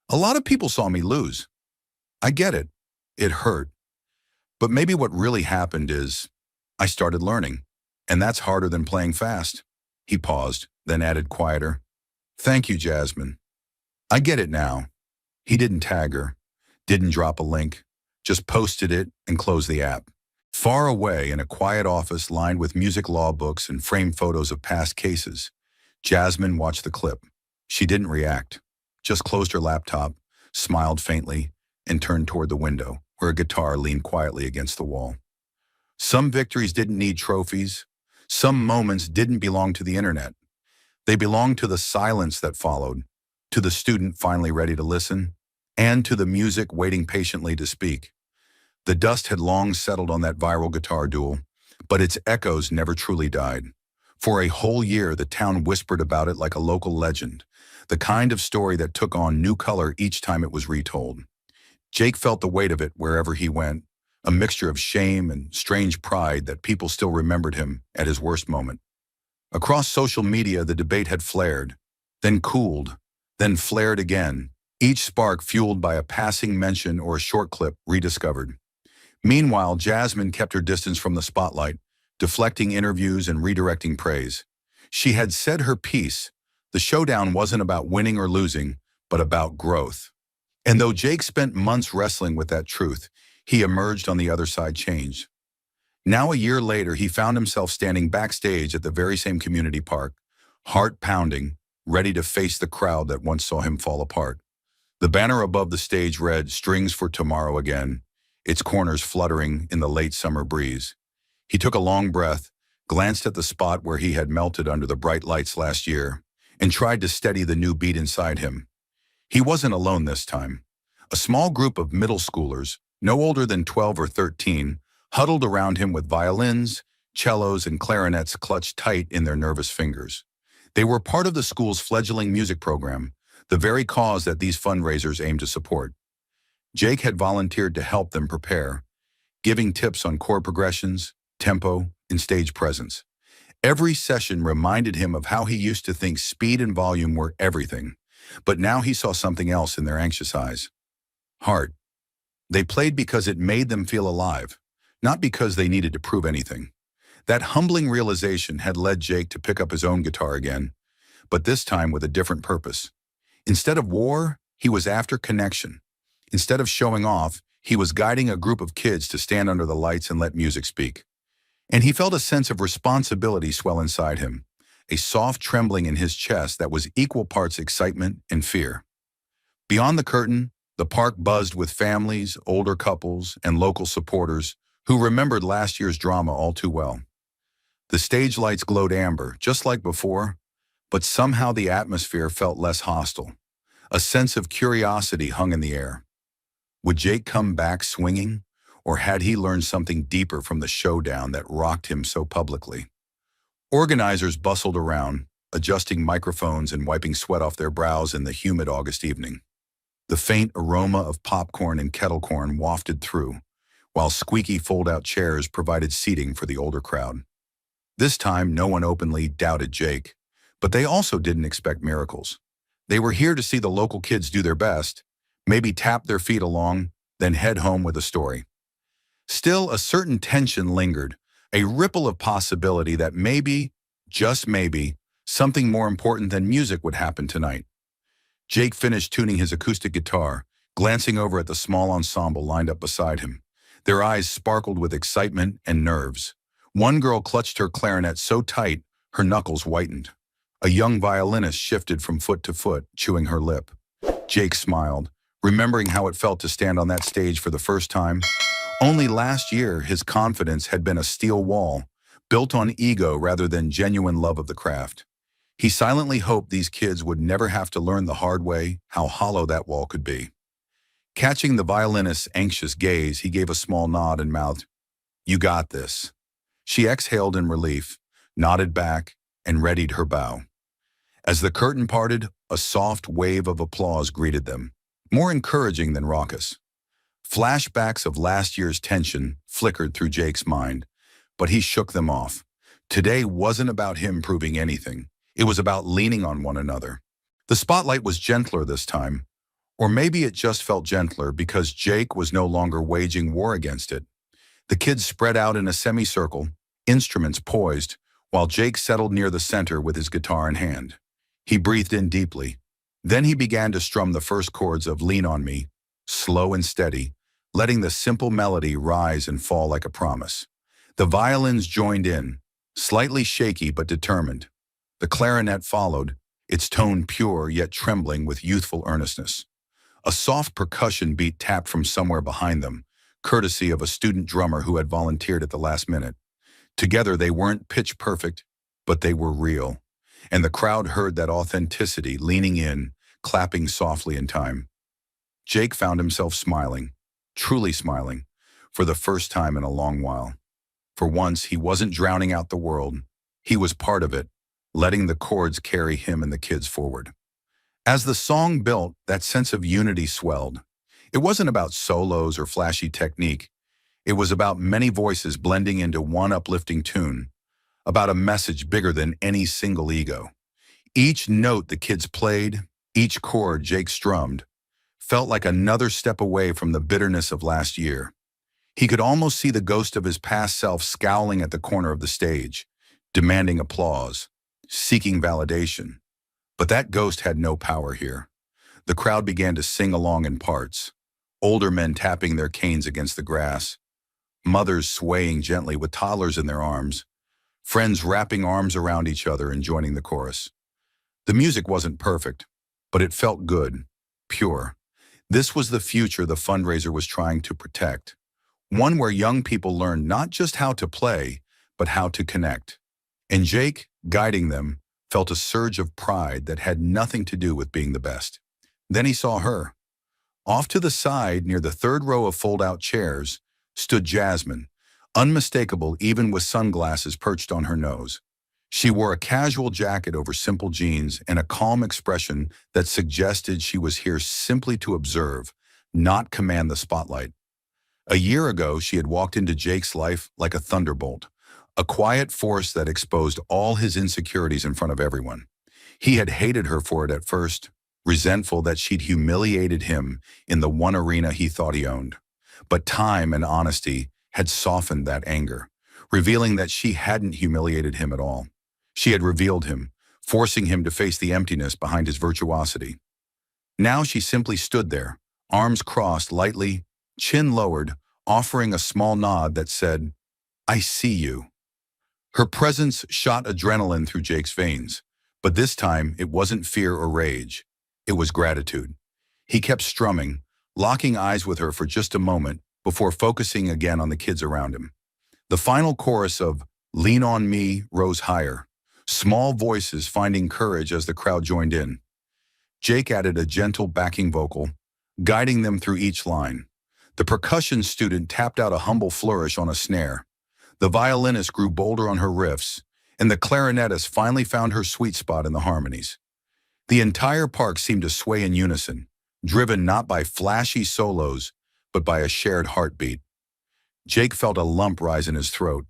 "A lot of people saw me lose. I get it. It hurt. But maybe what really happened is I started learning, and that's harder than playing fast." He paused, then added quieter, "Thank you, Jasmine. I get it now." He didn't tag her, didn't drop a link, just posted it and closed the app. Far away in a quiet office lined with music law books and framed photos of past cases, Jasmine watched the clip. She didn't react, just closed her laptop, smiled faintly, and turned toward the window, where a guitar leaned quietly against the wall. Some victories didn't need trophies. Some moments didn't belong to the internet. They belonged to the silence that followed, to the student finally ready to listen, and to the music waiting patiently to speak. The dust had long settled on that viral guitar duel, but its echoes never truly died. For a whole year, the town whispered about it like a local legend, the kind of story that took on new color each time it was retold. Jake felt the weight of it wherever he went, a mixture of shame and strange pride that people still remembered him at his worst moment. Across social media, the debate had flared, then cooled, then flared again, each spark fueled by a passing mention or a short clip rediscovered. Meanwhile, Jasmine kept her distance from the spotlight, deflecting interviews and redirecting praise. She had said her piece. The showdown wasn't about winning or losing, but about growth. And though Jake spent months wrestling with that truth, he emerged on the other side changed. Now, a year later, he found himself standing backstage at the very same community park, heart pounding, ready to face the crowd that once saw him fall apart. The banner above the stage read, "Strings for Tomorrow Again," its corners fluttering in the late summer breeze. He took a long breath, glanced at the spot where he had melted under the bright lights last year, and tried to steady the new beat inside him. He wasn't alone this time. A small group of middle schoolers, no older than 12 or 13, huddled around him with violins, cellos, and clarinets clutched tight in their nervous fingers. They were part of the school's fledgling music program, the very cause that these fundraisers aim to support. Jake had volunteered to help them prepare, giving tips on chord progressions, tempo, and stage presence. Every session reminded him of how he used to think speed and volume were everything, but now he saw something else in their anxious eyes. Heart. They played because it made them feel alive, not because they needed to prove anything. That humbling realization had led Jake to pick up his own guitar again, but this time with a different purpose. Instead of war, he was after connection. Instead of showing off, he was guiding a group of kids to stand under the lights and let music speak. And he felt a sense of responsibility swell inside him, a soft trembling in his chest that was equal parts excitement and fear. Beyond the curtain, the park buzzed with families, older couples, and local supporters who remembered last year's drama all too well. The stage lights glowed amber, just like before, but somehow the atmosphere felt less hostile. A sense of curiosity hung in the air. Would Jake come back swinging, or had he learned something deeper from the showdown that rocked him so publicly? Organizers bustled around, adjusting microphones and wiping sweat off their brows in the humid August evening. The faint aroma of popcorn and kettle corn wafted through, while squeaky fold-out chairs provided seating for the older crowd. This time, no one openly doubted Jake, but they also didn't expect miracles. They were here to see the local kids do their best, maybe tap their feet along, then head home with a story. Still, a certain tension lingered, a ripple of possibility that maybe, just maybe, something more important than music would happen tonight. Jake finished tuning his acoustic guitar, glancing over at the small ensemble lined up beside him. Their eyes sparkled with excitement and nerves. One girl clutched her clarinet so tight, her knuckles whitened. A young violinist shifted from foot to foot, chewing her lip. Jake smiled, remembering how it felt to stand on that stage for the first time. Only last year, his confidence had been a steel wall, built on ego rather than genuine love of the craft. He silently hoped these kids would never have to learn the hard way how hollow that wall could be. Catching the violinist's anxious gaze, he gave a small nod and mouthed, "You got this." She exhaled in relief, nodded back, and readied her bow. As the curtain parted, a soft wave of applause greeted them, more encouraging than raucous. Flashbacks of last year's tension flickered through Jake's mind, but he shook them off. Today wasn't about him proving anything. It was about leaning on one another. The spotlight was gentler this time, or maybe it just felt gentler because Jake was no longer waging war against it. The kids spread out in a semicircle, instruments poised, while Jake settled near the center with his guitar in hand. He breathed in deeply. Then he began to strum the first chords of Lean on Me, slow and steady, letting the simple melody rise and fall like a promise. The violins joined in, slightly shaky but determined. The clarinet followed, its tone pure yet trembling with youthful earnestness. A soft percussion beat tapped from somewhere behind them, courtesy of a student drummer who had volunteered at the last minute. Together they weren't pitch perfect, but they were real. And the crowd heard that authenticity, leaning in, clapping softly in time. Jake found himself smiling, truly smiling, for the first time in a long while. For once, he wasn't drowning out the world. He was part of it, letting the chords carry him and the kids forward. As the song built, that sense of unity swelled. It wasn't about solos or flashy technique. It was about many voices blending into one uplifting tune, about a message bigger than any single ego. Each note the kids played, each chord Jake strummed, felt like another step away from the bitterness of last year. He could almost see the ghost of his past self scowling at the corner of the stage, demanding applause, seeking validation. But that ghost had no power here. The crowd began to sing along in parts, older men tapping their canes against the grass, mothers swaying gently with toddlers in their arms, friends wrapping arms around each other and joining the chorus. The music wasn't perfect, but it felt good, pure. This was the future the fundraiser was trying to protect, one where young people learned not just how to play, but how to connect. And Jake, guiding them, felt a surge of pride that had nothing to do with being the best. Then he saw her. Off to the side, near the third row of fold-out chairs, stood Jasmine, unmistakable even with sunglasses perched on her nose. She wore a casual jacket over simple jeans and a calm expression that suggested she was here simply to observe, not command the spotlight. A year ago, she had walked into Jake's life like a thunderbolt, a quiet force that exposed all his insecurities in front of everyone. He had hated her for it at first, resentful that she'd humiliated him in the one arena he thought he owned. But time and honesty had softened that anger, revealing that she hadn't humiliated him at all. She had revealed him, forcing him to face the emptiness behind his virtuosity. Now she simply stood there, arms crossed lightly, chin lowered, offering a small nod that said, "I see you." Her presence shot adrenaline through Jake's veins, but this time it wasn't fear or rage. It was gratitude. He kept strumming, locking eyes with her for just a moment, before focusing again on the kids around him. The final chorus of Lean on Me rose higher, small voices finding courage as the crowd joined in. Jake added a gentle backing vocal, guiding them through each line. The percussion student tapped out a humble flourish on a snare. The violinist grew bolder on her riffs, and the clarinetist finally found her sweet spot in the harmonies. The entire park seemed to sway in unison, driven not by flashy solos, but by a shared heartbeat. Jake felt a lump rise in his throat.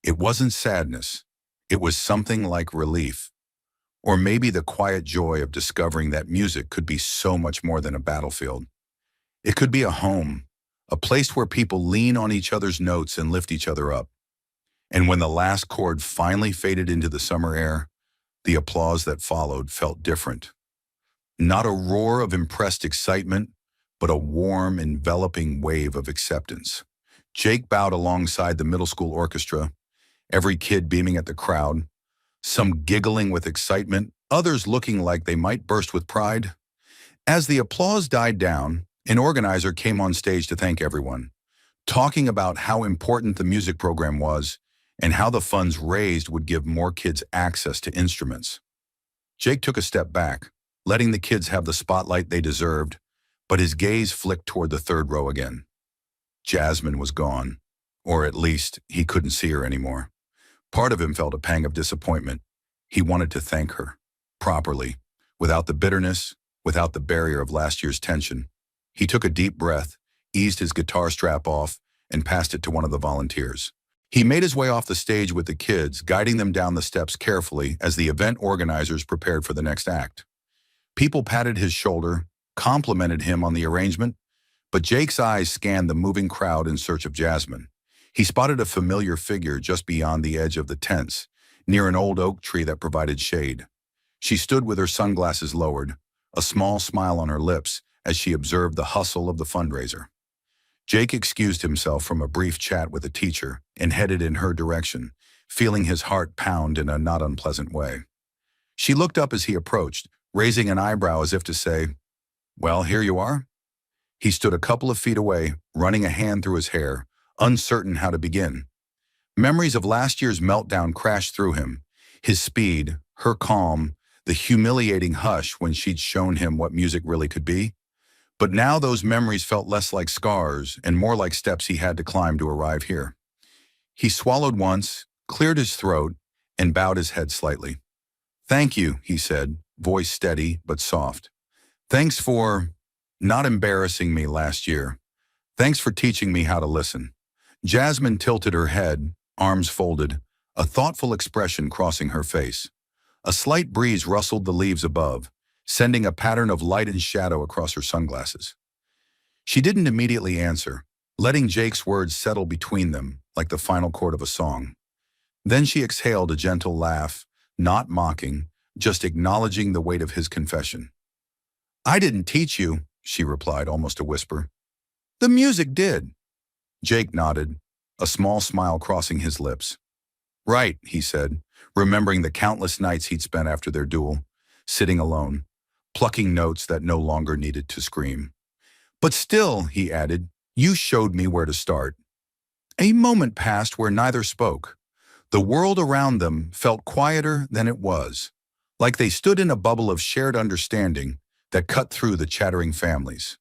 It wasn't sadness. It was something like relief. Or maybe the quiet joy of discovering that music could be so much more than a battlefield. It could be a home, a place where people lean on each other's notes and lift each other up. And when the last chord finally faded into the summer air, the applause that followed felt different. Not a roar of impressed excitement, but a warm, enveloping wave of acceptance. Jake bowed alongside the middle school orchestra, every kid beaming at the crowd, some giggling with excitement, others looking like they might burst with pride. As the applause died down, an organizer came on stage to thank everyone, talking about how important the music program was and how the funds raised would give more kids access to instruments. Jake took a step back, letting the kids have the spotlight they deserved, but his gaze flicked toward the third row again. Jasmine was gone, or at least he couldn't see her anymore. Part of him felt a pang of disappointment. He wanted to thank her, properly, without the bitterness, without the barrier of last year's tension. He took a deep breath, eased his guitar strap off, and passed it to one of the volunteers. He made his way off the stage with the kids, guiding them down the steps carefully as the event organizers prepared for the next act. People patted his shoulder, complimented him on the arrangement, but Jake's eyes scanned the moving crowd in search of Jasmine. He spotted a familiar figure just beyond the edge of the tents, near an old oak tree that provided shade. She stood with her sunglasses lowered, a small smile on her lips as she observed the hustle of the fundraiser. Jake excused himself from a brief chat with the teacher and headed in her direction, feeling his heart pound in a not unpleasant way. She looked up as he approached, raising an eyebrow as if to say, "Well, here you are." He stood a couple of feet away, running a hand through his hair, uncertain how to begin. Memories of last year's meltdown crashed through him. His speed, her calm, the humiliating hush when she'd shown him what music really could be. But now those memories felt less like scars and more like steps he had to climb to arrive here. He swallowed once, cleared his throat, and bowed his head slightly. "Thank you," he said, voice steady but soft. "Thanks for not embarrassing me last year. Thanks for teaching me how to listen." Jasmine tilted her head, arms folded, a thoughtful expression crossing her face. A slight breeze rustled the leaves above, sending a pattern of light and shadow across her sunglasses. She didn't immediately answer, letting Jake's words settle between them like the final chord of a song. Then she exhaled a gentle laugh, not mocking, just acknowledging the weight of his confession. "I didn't teach you," she replied, almost a whisper. "The music did." Jake nodded, a small smile crossing his lips. "Right," he said, remembering the countless nights he'd spent after their duel, sitting alone, plucking notes that no longer needed to scream. "But still," he added, "you showed me where to start." A moment passed where neither spoke. The world around them felt quieter than it was, like they stood in a bubble of shared understanding that cut through the chattering families,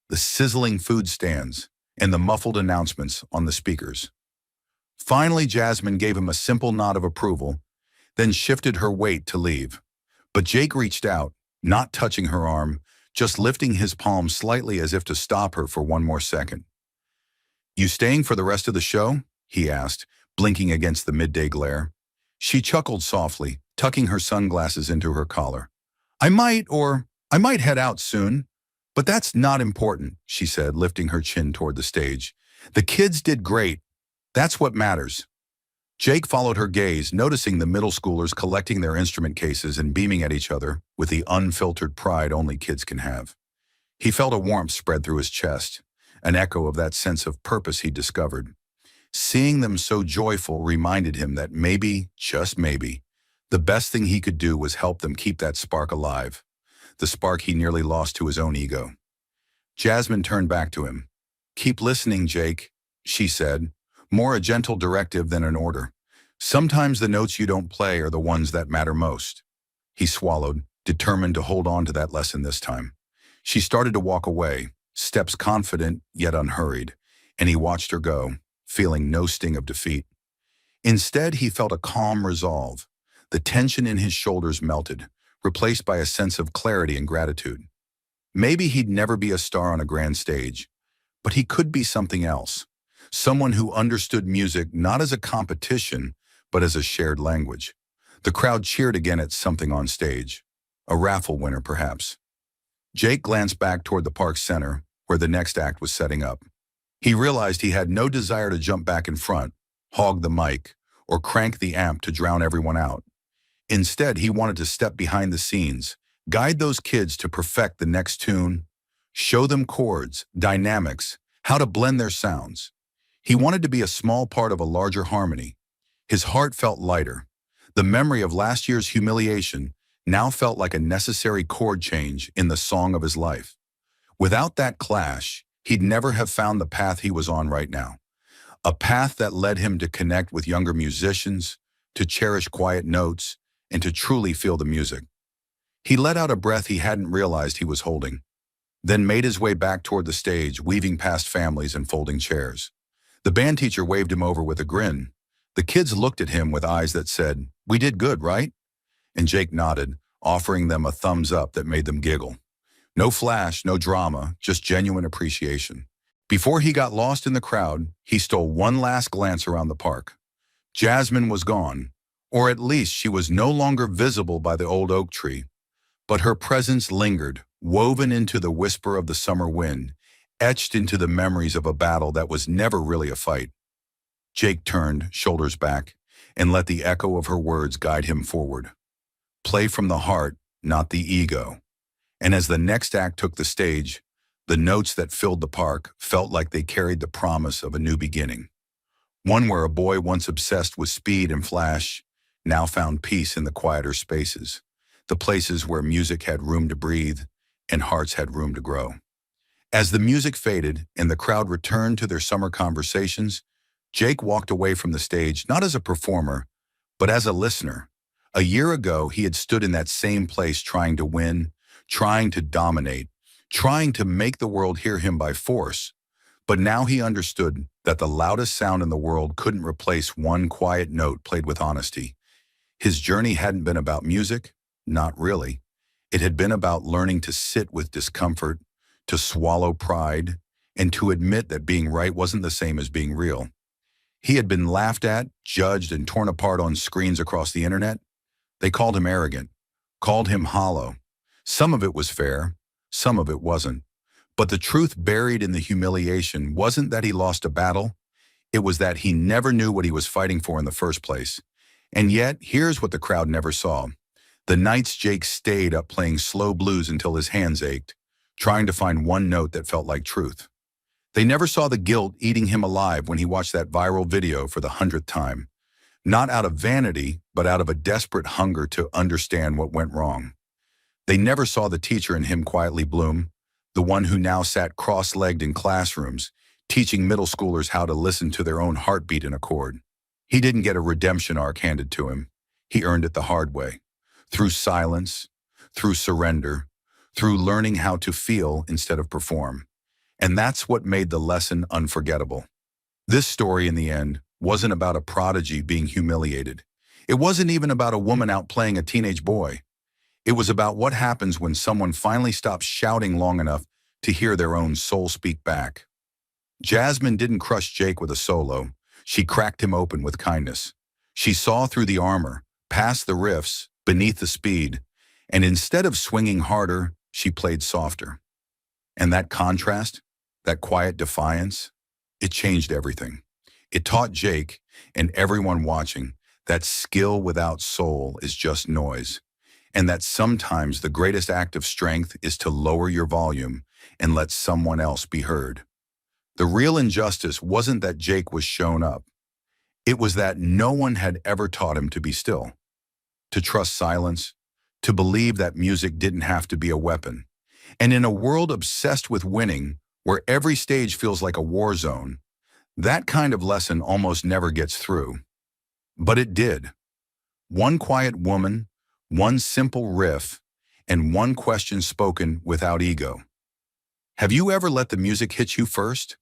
the sizzling food stands, and the muffled announcements on the speakers. Finally, Jasmine gave him a simple nod of approval, then shifted her weight to leave. But Jake reached out, not touching her arm, just lifting his palm slightly as if to stop her for one more second. "You staying for the rest of the show?" he asked, blinking against the midday glare. She chuckled softly, tucking her sunglasses into her collar. I might head out soon, but that's not important," she said, lifting her chin toward the stage. "The kids did great. That's what matters." Jake followed her gaze, noticing the middle schoolers collecting their instrument cases and beaming at each other with the unfiltered pride only kids can have. He felt a warmth spread through his chest, an echo of that sense of purpose he'd discovered. Seeing them so joyful reminded him that maybe, just maybe, the best thing he could do was help them keep that spark alive, the spark he nearly lost to his own ego. Jasmine turned back to him. "Keep listening, Jake," she said, more a gentle directive than an order. "Sometimes the notes you don't play are the ones that matter most." He swallowed, determined to hold on to that lesson this time. She started to walk away, steps confident yet unhurried, and he watched her go, feeling no sting of defeat. Instead, he felt a calm resolve. The tension in his shoulders melted, replaced by a sense of clarity and gratitude. Maybe he'd never be a star on a grand stage, but he could be something else. Someone who understood music not as a competition, but as a shared language. The crowd cheered again at something on stage. A raffle winner, perhaps. Jake glanced back toward the park center, where the next act was setting up. He realized he had no desire to jump back in front, hog the mic, or crank the amp to drown everyone out. Instead, he wanted to step behind the scenes, guide those kids to perfect the next tune, show them chords, dynamics, how to blend their sounds. He wanted to be a small part of a larger harmony. His heart felt lighter. The memory of last year's humiliation now felt like a necessary chord change in the song of his life. Without that clash, he'd never have found the path he was on right now. A path that led him to connect with younger musicians, to cherish quiet notes, and to truly feel the music. He let out a breath he hadn't realized he was holding, then made his way back toward the stage, weaving past families and folding chairs. The band teacher waved him over with a grin. The kids looked at him with eyes that said, "We did good, right?" And Jake nodded, offering them a thumbs up that made them giggle. No flash, no drama, just genuine appreciation. Before he got lost in the crowd, he stole one last glance around the park. Jasmine was gone, or at least she was no longer visible by the old oak tree. But her presence lingered, woven into the whisper of the summer wind, etched into the memories of a battle that was never really a fight. Jake turned, shoulders back, and let the echo of her words guide him forward. Play from the heart, not the ego. And as the next act took the stage, the notes that filled the park felt like they carried the promise of a new beginning. One where a boy once obsessed with speed and flash now found peace in the quieter spaces, the places where music had room to breathe and hearts had room to grow. As the music faded and the crowd returned to their summer conversations, Jake walked away from the stage not as a performer, but as a listener. A year ago, he had stood in that same place trying to win, trying to dominate, trying to make the world hear him by force. But now he understood that the loudest sound in the world couldn't replace one quiet note played with honesty. His journey hadn't been about music, not really. It had been about learning to sit with discomfort, to swallow pride, and to admit that being right wasn't the same as being real. He had been laughed at, judged, and torn apart on screens across the internet. They called him arrogant, called him hollow. Some of it was fair, some of it wasn't. But the truth buried in the humiliation wasn't that he lost a battle, it was that he never knew what he was fighting for in the first place. And yet, here's what the crowd never saw. The nights Jake stayed up playing slow blues until his hands ached, trying to find one note that felt like truth. They never saw the guilt eating him alive when he watched that viral video for the 100th time. Not out of vanity, but out of a desperate hunger to understand what went wrong. They never saw the teacher in him quietly bloom, the one who now sat cross-legged in classrooms, teaching middle schoolers how to listen to their own heartbeat in a chord. He didn't get a redemption arc handed to him. He earned it the hard way. Through silence, through surrender, through learning how to feel instead of perform. And that's what made the lesson unforgettable. This story, in the end, wasn't about a prodigy being humiliated. It wasn't even about a woman outplaying a teenage boy. It was about what happens when someone finally stops shouting long enough to hear their own soul speak back. Jasmine didn't crush Jake with a solo. She cracked him open with kindness. She saw through the armor, past the riffs, beneath the speed, and instead of swinging harder, she played softer. And that contrast, that quiet defiance, it changed everything. It taught Jake, and everyone watching, that skill without soul is just noise, and that sometimes the greatest act of strength is to lower your volume and let someone else be heard. The real injustice wasn't that Jake was shown up. It was that no one had ever taught him to be still, to trust silence, to believe that music didn't have to be a weapon. And in a world obsessed with winning, where every stage feels like a war zone. That kind of lesson almost never gets through. But it did. One quiet woman, one simple riff, and one question spoken without ego. Have you ever let the music hit you first?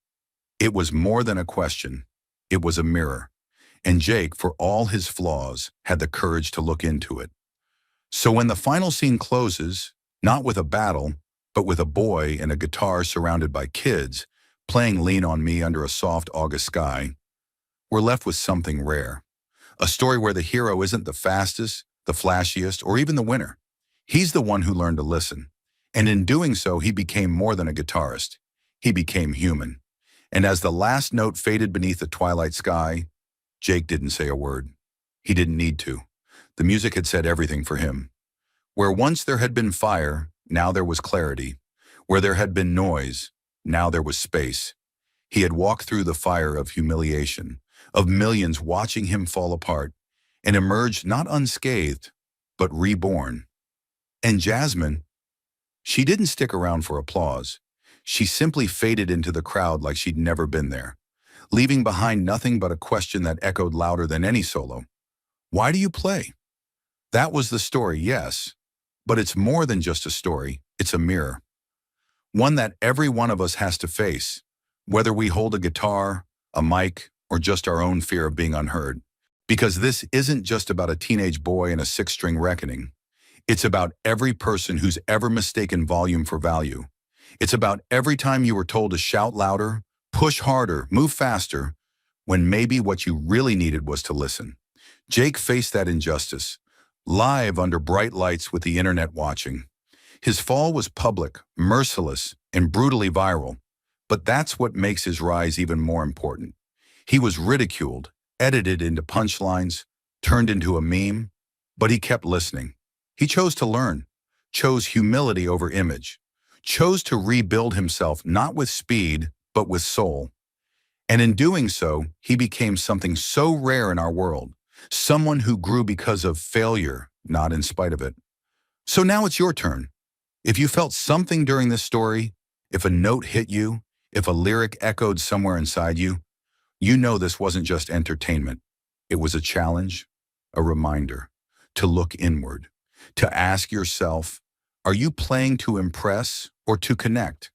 It was more than a question. It was a mirror. And Jake, for all his flaws, had the courage to look into it. So when the final scene closes, not with a battle, but with a boy and a guitar surrounded by kids, playing Lean on Me under a soft August sky, we're left with something rare. A story where the hero isn't the fastest, the flashiest, or even the winner. He's the one who learned to listen. And in doing so, he became more than a guitarist. He became human. And as the last note faded beneath the twilight sky, Jake didn't say a word. He didn't need to. The music had said everything for him. Where once there had been fire, now there was clarity. Where there had been noise, now there was space. He had walked through the fire of humiliation, of millions watching him fall apart, and emerged not unscathed, but reborn. And Jasmine, she didn't stick around for applause. She simply faded into the crowd like she'd never been there, leaving behind nothing but a question that echoed louder than any solo. Why do you play? That was the story, yes, but it's more than just a story, it's a mirror. One that every one of us has to face, whether we hold a guitar, a mic, or just our own fear of being unheard. Because this isn't just about a teenage boy and a six-string reckoning. It's about every person who's ever mistaken volume for value. It's about every time you were told to shout louder, push harder, move faster, when maybe what you really needed was to listen. Jake faced that injustice, live under bright lights with the internet watching. His fall was public, merciless, and brutally viral. But that's what makes his rise even more important. He was ridiculed, edited into punchlines, turned into a meme, but he kept listening. He chose to learn, chose humility over image, chose to rebuild himself not with speed, but with soul. And in doing so, he became something so rare in our world, someone who grew because of failure, not in spite of it. So now it's your turn. If you felt something during this story, if a note hit you, if a lyric echoed somewhere inside you, you know this wasn't just entertainment. It was a challenge, a reminder to look inward, to ask yourself, are you playing to impress or to connect?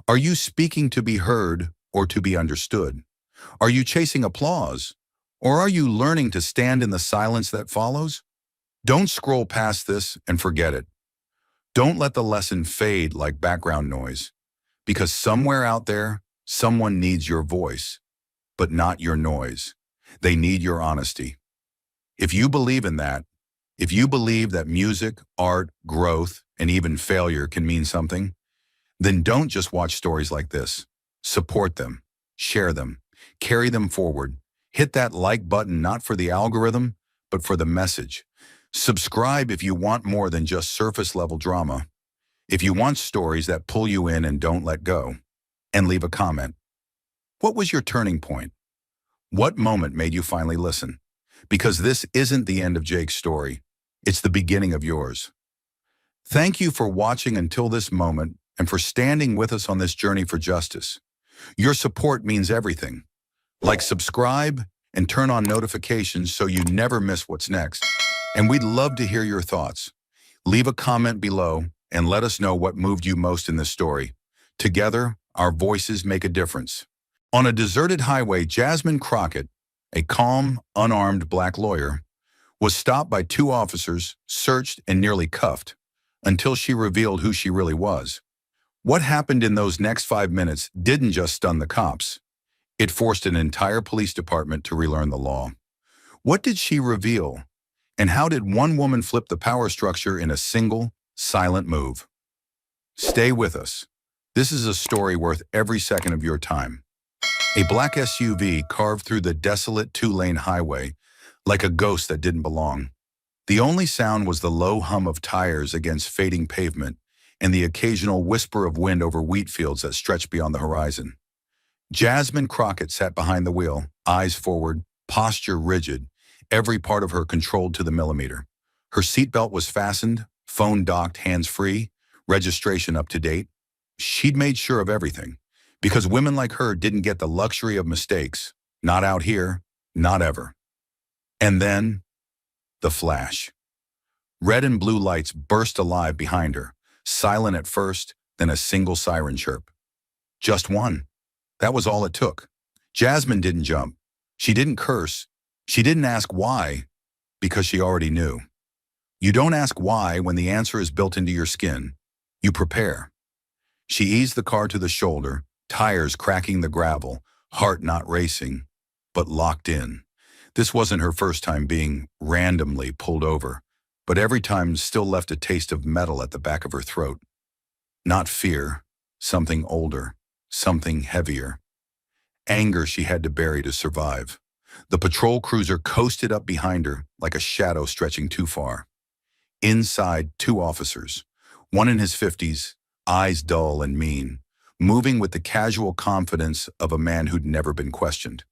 Are you speaking to be heard or to be understood? Are you chasing applause or are you learning to stand in the silence that follows? Don't scroll past this and forget it. Don't let the lesson fade like background noise, because somewhere out there, someone needs your voice, but not your noise. They need your honesty. If you believe in that, if you believe that music, art, growth, and even failure can mean something, then don't just watch stories like this. Support them, share them, carry them forward. Hit that like button not for the algorithm, but for the message. Subscribe if you want more than just surface-level drama. If you want stories that pull you in and don't let go. And leave a comment. What was your turning point? What moment made you finally listen? Because this isn't the end of Jake's story. It's the beginning of yours. Thank you for watching until this moment and for standing with us on this journey for justice. Your support means everything. Like, subscribe, and turn on notifications so you never miss what's next. And we'd love to hear your thoughts. Leave a comment below and let us know what moved you most in this story. Together, our voices make a difference. On a deserted highway, Jasmine Crockett, a calm, unarmed black lawyer, was stopped by two officers, searched and nearly cuffed, until she revealed who she really was. What happened in those next 5 minutes didn't just stun the cops. It forced an entire police department to relearn the law. What did she reveal? And how did one woman flip the power structure in a single, silent move? Stay with us. This is a story worth every second of your time. A black SUV carved through the desolate two-lane highway like a ghost that didn't belong. The only sound was the low hum of tires against fading pavement and the occasional whisper of wind over wheat fields that stretched beyond the horizon. Jasmine Crockett sat behind the wheel, eyes forward, posture rigid, every part of her controlled to the millimeter. Her seatbelt was fastened, phone docked, hands-free, registration up to date. She'd made sure of everything, Because women like her didn't get the luxury of mistakes. Not out here, not ever. And then, the flash. Red and blue lights burst alive behind her, silent at first, then a single siren chirp. Just one. That was all it took. Jasmine didn't jump. She didn't curse. She didn't ask why, because she already knew. You don't ask why when the answer is built into your skin. You prepare. She eased the car to the shoulder, tires cracking the gravel, heart not racing, but locked in. This wasn't her first time being randomly pulled over, but every time still left a taste of metal at the back of her throat. Not fear, something older, something heavier. Anger she had to bury to survive. The patrol cruiser coasted up behind her like a shadow stretching too far. Inside, two officers, one in his 50s, eyes dull and mean, moving with the casual confidence of a man who'd never been questioned.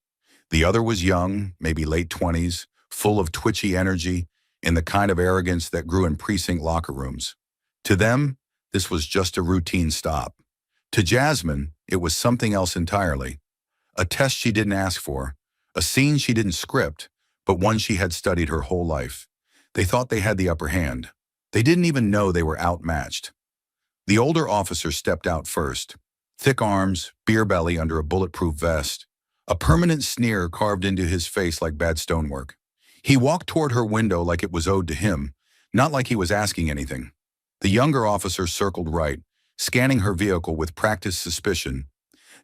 The other was young, maybe late 20s, full of twitchy energy and the kind of arrogance that grew in precinct locker rooms. To them, this was just a routine stop. To Jasmine, it was something else entirely. A test she didn't ask for, a scene she didn't script, but one she had studied her whole life. They thought they had the upper hand. They didn't even know they were outmatched. The older officer stepped out first. Thick arms, beer belly under a bulletproof vest, a permanent sneer carved into his face like bad stonework. He walked toward her window like it was owed to him, not like he was asking anything. The younger officer circled right, scanning her vehicle with practiced suspicion,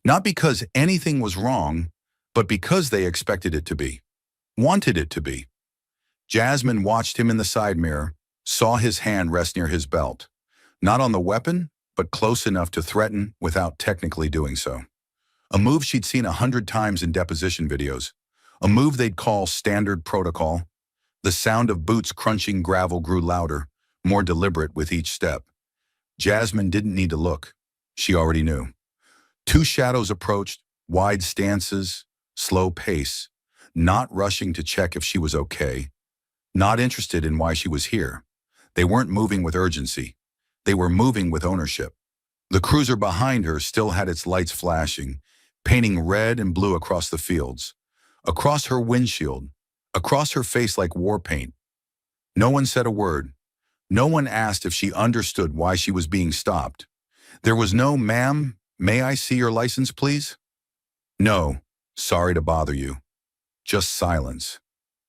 not because anything was wrong, but because they expected it to be, wanted it to be. Jasmine watched him in the side mirror, saw his hand rest near his belt, not on the weapon, but close enough to threaten without technically doing so. A move she'd seen 100 times in deposition videos, a move they'd call standard protocol. The sound of boots crunching gravel grew louder, more deliberate with each step. Jasmine didn't need to look. She already knew. Two shadows approached, wide stances, slow pace, not rushing to check if she was okay, not interested in why she was here. They weren't moving with urgency. They were moving with ownership. The cruiser behind her still had its lights flashing, painting red and blue across the fields, across her windshield, across her face like war paint. No one said a word. No one asked if she understood why she was being stopped. There was no, "Ma'am, may I see your license, please?" No, "Sorry to bother you." Just silence.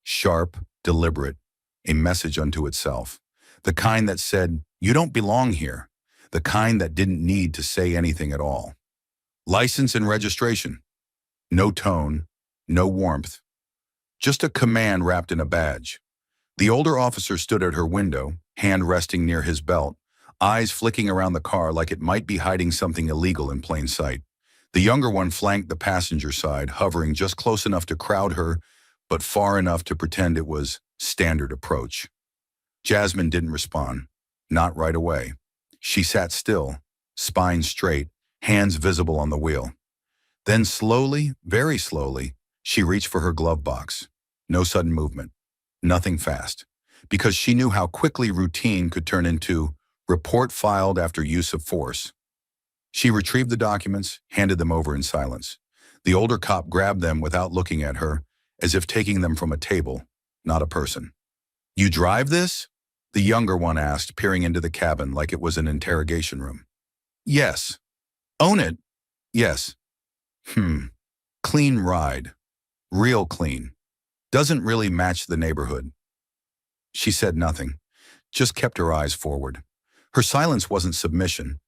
Sharp, deliberate, a message unto itself. The kind that said, "You don't belong here." The kind that didn't need to say anything at all. License and registration. No tone, no warmth. Just a command wrapped in a badge. The older officer stood at her window, hand resting near his belt, eyes flicking around the car like it might be hiding something illegal in plain sight. The younger one flanked the passenger side, hovering just close enough to crowd her, but far enough to pretend it was standard approach. Jasmine didn't respond. Not right away. She sat still, spine straight, hands visible on the wheel. Then slowly, very slowly, she reached for her glove box. No sudden movement. Nothing fast. Because she knew how quickly routine could turn into report filed after use of force. She retrieved the documents, handed them over in silence. The older cop grabbed them without looking at her, as if taking them from a table, not a person. "You drive this?" The younger one asked, peering into the cabin like it was an interrogation room. "Yes." "Own it?" "Yes." Clean ride. Real clean. Doesn't really match the neighborhood." She said nothing, just kept her eyes forward. Her silence wasn't submission.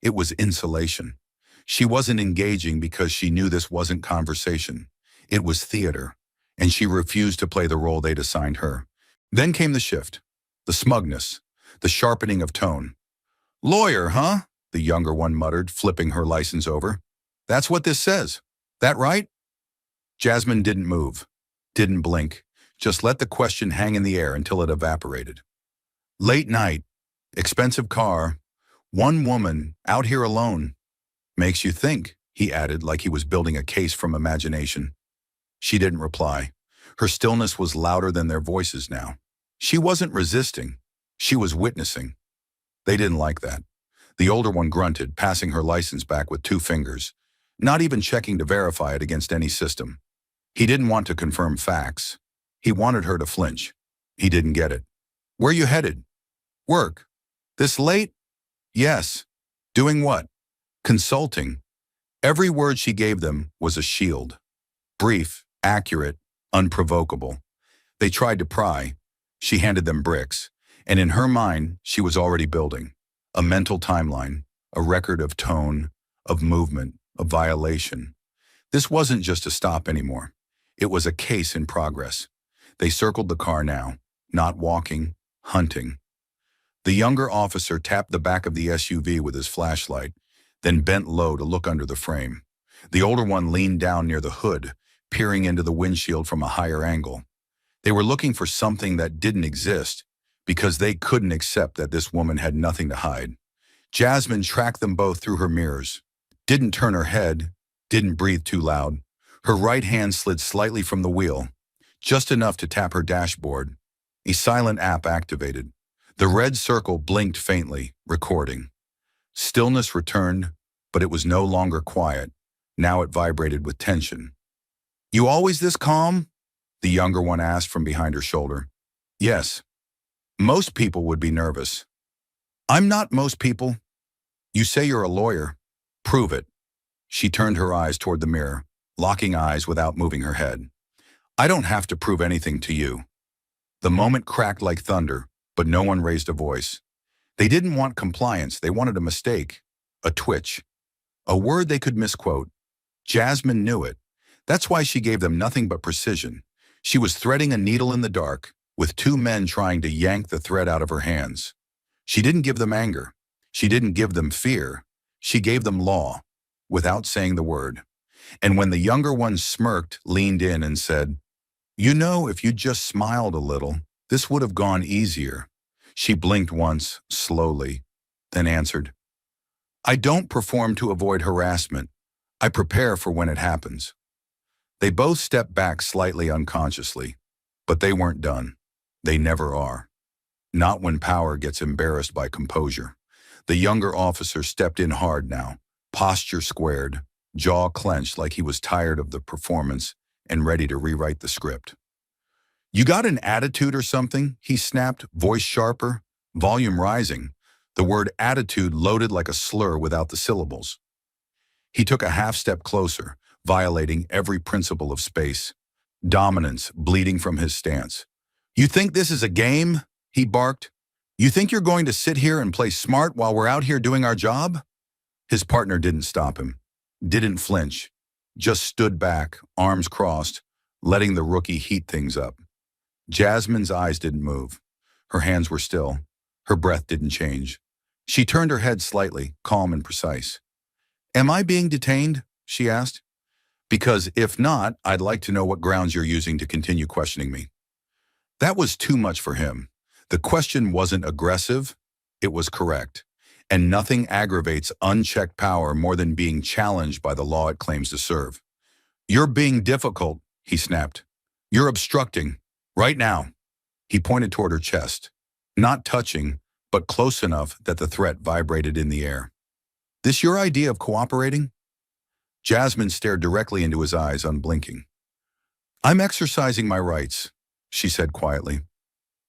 It was insulation. She wasn't engaging because she knew this wasn't conversation. It was theater, and she refused to play the role they'd assigned her. Then came the shift. The smugness, the sharpening of tone. "Lawyer, huh?" the younger one muttered, flipping her license over. "That's what this says. That right?" Jasmine didn't move, didn't blink, just let the question hang in the air until it evaporated. "Late night, expensive car, one woman, out here alone. Makes you think," he added like he was building a case from imagination. She didn't reply. Her stillness was louder than their voices now. She wasn't resisting. She was witnessing. They didn't like that. The older one grunted, passing her license back with 2 fingers. not even checking to verify it against any system. He didn't want to confirm facts. He wanted her to flinch. He didn't get it. Where you headed? Work. This late? Yes. Doing what? Consulting. Every word she gave them was a shield. Brief, accurate, unprovocable. They tried to pry. She handed them bricks. And in her mind, she was already building a mental timeline, a record of tone, of movement, of violation. This wasn't just a stop anymore. It was a case in progress. They circled the car now, not walking, hunting. The younger officer tapped the back of the SUV with his flashlight, then bent low to look under the frame. The older one leaned down near the hood, peering into the windshield from a higher angle. They were looking for something that didn't exist, because they couldn't accept that this woman had nothing to hide. Jasmine tracked them both through her mirrors, didn't turn her head, didn't breathe too loud. Her right hand slid slightly from the wheel, just enough to tap her dashboard. A silent app activated. The red circle blinked faintly, recording. Stillness returned, but it was no longer quiet. Now it vibrated with tension. "You always this calm?" the younger one asked from behind her shoulder. "Yes. Most people would be nervous." "I'm not most people." "You say you're a lawyer. Prove it." She turned her eyes toward the mirror, locking eyes without moving her head. "I don't have to prove anything to you." The moment cracked like thunder, but no one raised a voice. They didn't want compliance, they wanted a mistake, a twitch, a word they could misquote. Jasmine knew it. That's why she gave them nothing but precision. She was threading a needle in the dark, with two men trying to yank the thread out of her hands. She didn't give them anger. She didn't give them fear. She gave them law, without saying the word. And when the younger one smirked, leaned in and said, "You know, if you just smiled a little, this would have gone easier." She blinked once, slowly, then answered, "I don't perform to avoid harassment. I prepare for when it happens." They both stepped back slightly unconsciously, but they weren't done. They never are. Not when power gets embarrassed by composure. The younger officer stepped in hard now, posture squared, jaw clenched like he was tired of the performance and ready to rewrite the script. "You got an attitude or something?" he snapped, voice sharper, volume rising, the word attitude loaded like a slur without the syllables. He took a half step closer, violating every principle of space, dominance bleeding from his stance. "You think this is a game?" he barked. "You think you're going to sit here and play smart while we're out here doing our job?" His partner didn't stop him, didn't flinch, just stood back, arms crossed, letting the rookie heat things up. Jasmine's eyes didn't move. Her hands were still. Her breath didn't change. She turned her head slightly, calm and precise. "Am I being detained?" she asked. "Because if not, I'd like to know what grounds you're using to continue questioning me." That was too much for him. The question wasn't aggressive, it was correct. And nothing aggravates unchecked power more than being challenged by the law it claims to serve. "You're being difficult," he snapped. "You're obstructing. Right now." He pointed toward her chest, not touching, but close enough that the threat vibrated in the air. "This your idea of cooperating?" Jasmine stared directly into his eyes, unblinking. "I'm exercising my rights," she said quietly.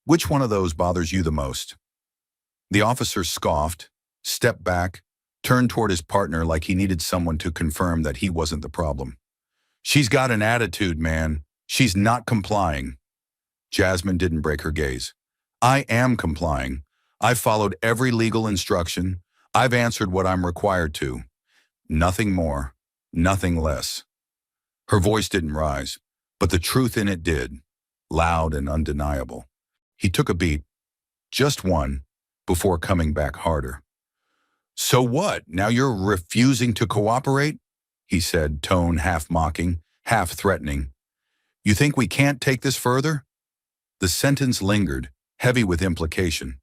"Which one of those bothers you the most?" The officer scoffed, stepped back, turned toward his partner like he needed someone to confirm that he wasn't the problem. "She's got an attitude, man. She's not complying." Jasmine didn't break her gaze. "I am complying. I've followed every legal instruction. I've answered what I'm required to. Nothing more, nothing less." Her voice didn't rise, but the truth in it did, loud and undeniable. He took a beat, just one, before coming back harder. "So what? Now you're refusing to cooperate?" he said, tone half mocking, half threatening. "You think we can't take this further?" The sentence lingered, heavy with implication.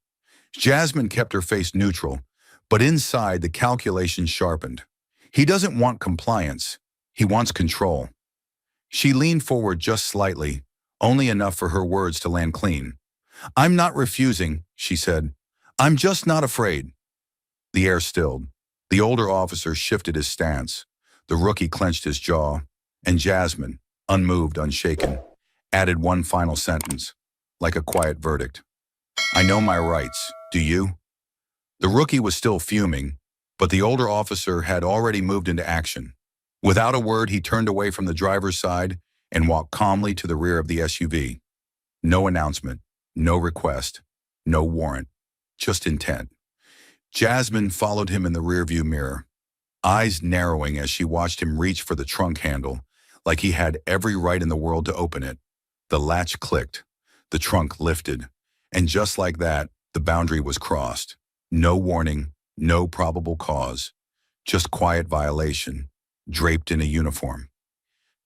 Jasmine kept her face neutral, but inside the calculation sharpened. He doesn't want compliance. He wants control. She leaned forward just slightly, only enough for her words to land clean. "I'm not refusing," she said. "I'm just not afraid." The air stilled. The older officer shifted his stance. The rookie clenched his jaw, and Jasmine, unmoved, unshaken, added one final sentence, like a quiet verdict. I know my rights. Do you? The rookie was still fuming, but the older officer had already moved into action. Without a word, he turned away from the driver's side and walked calmly to the rear of the SUV. No announcement, no request, no warrant, just intent. Jasmine followed him in the rearview mirror, eyes narrowing as she watched him reach for the trunk handle, like he had every right in the world to open it. The latch clicked, the trunk lifted, and just like that, the boundary was crossed. No warning, no probable cause, just quiet violation, draped in a uniform.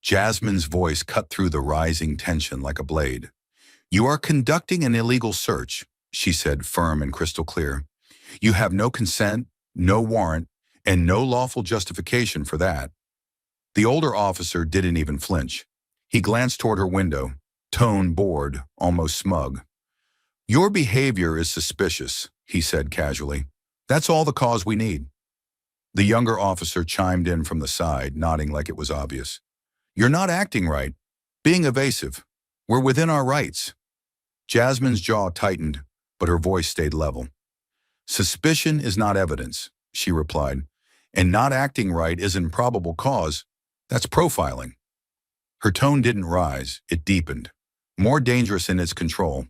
Jasmine's voice cut through the rising tension like a blade. You are conducting an illegal search, she said, firm and crystal clear. You have no consent, no warrant, and no lawful justification for that. The older officer didn't even flinch. He glanced toward her window, tone bored, almost smug. Your behavior is suspicious, he said casually. That's all the cause we need. The younger officer chimed in from the side, nodding like it was obvious. You're not acting right, being evasive. We're within our rights. Jasmine's jaw tightened, but her voice stayed level. Suspicion is not evidence, she replied, and not acting right isn't probable cause. That's profiling. Her tone didn't rise, it deepened, more dangerous in its control.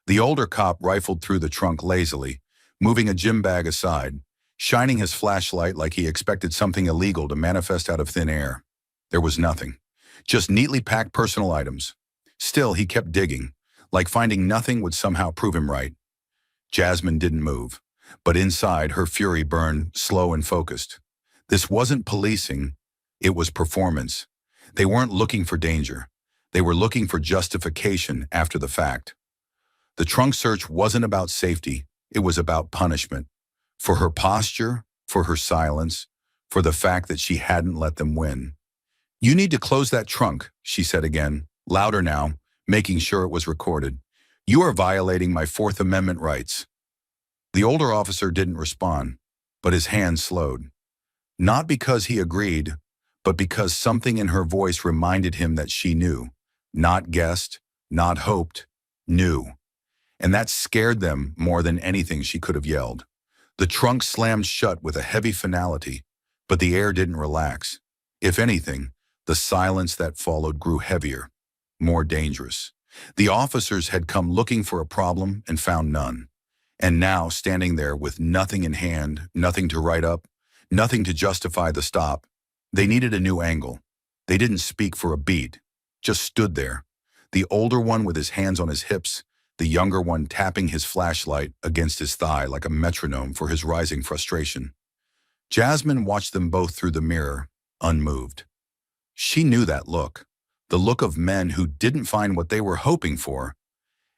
The older cop rifled through the trunk lazily, moving a gym bag aside, shining his flashlight like he expected something illegal to manifest out of thin air. There was nothing, just neatly packed personal items. Still, he kept digging, like finding nothing would somehow prove him right. Jasmine didn't move, but inside her fury burned, slow and focused. This wasn't policing, it was performance. They weren't looking for danger. They were looking for justification after the fact. The trunk search wasn't about safety, it was about punishment. For her posture, for her silence, for the fact that she hadn't let them win. You need to close that trunk, she said again, louder now, making sure it was recorded. You are violating my Fourth Amendment rights. The older officer didn't respond, but his hand slowed. Not because he agreed, but because something in her voice reminded him that she knew, not guessed, not hoped, knew. And that scared them more than anything she could have yelled. The trunk slammed shut with a heavy finality, but the air didn't relax. If anything, the silence that followed grew heavier, more dangerous. The officers had come looking for a problem and found none. And now, standing there with nothing in hand, nothing to write up, nothing to justify the stop, they needed a new angle. They didn't speak for a beat, just stood there. The older one with his hands on his hips, the younger one tapping his flashlight against his thigh like a metronome for his rising frustration. Jasmine watched them both through the mirror, unmoved. She knew that look, the look of men who didn't find what they were hoping for,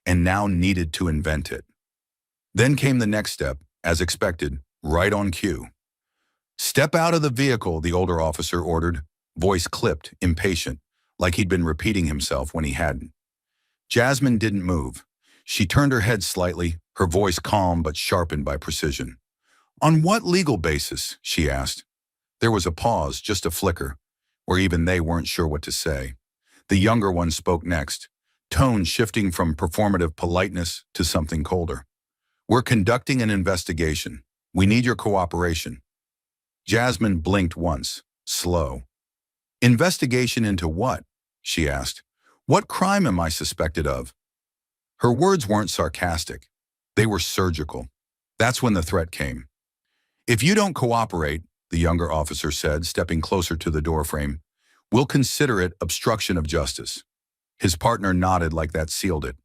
and now needed to invent it. Then came the next step, as expected, right on cue. Step out of the vehicle, the older officer ordered, voice clipped, impatient, like he'd been repeating himself when he hadn't. Jasmine didn't move. She turned her head slightly, her voice calm but sharpened by precision. On what legal basis? She asked. There was a pause, just a flicker, where even they weren't sure what to say. The younger one spoke next, tone shifting from performative politeness to something colder. We're conducting an investigation. We need your cooperation. Jasmine blinked once, slow. Investigation into what? She asked. What crime am I suspected of? Her words weren't sarcastic. They were surgical. That's when the threat came. If you don't cooperate, the younger officer said, stepping closer to the doorframe, we'll consider it obstruction of justice. His partner nodded like that sealed it.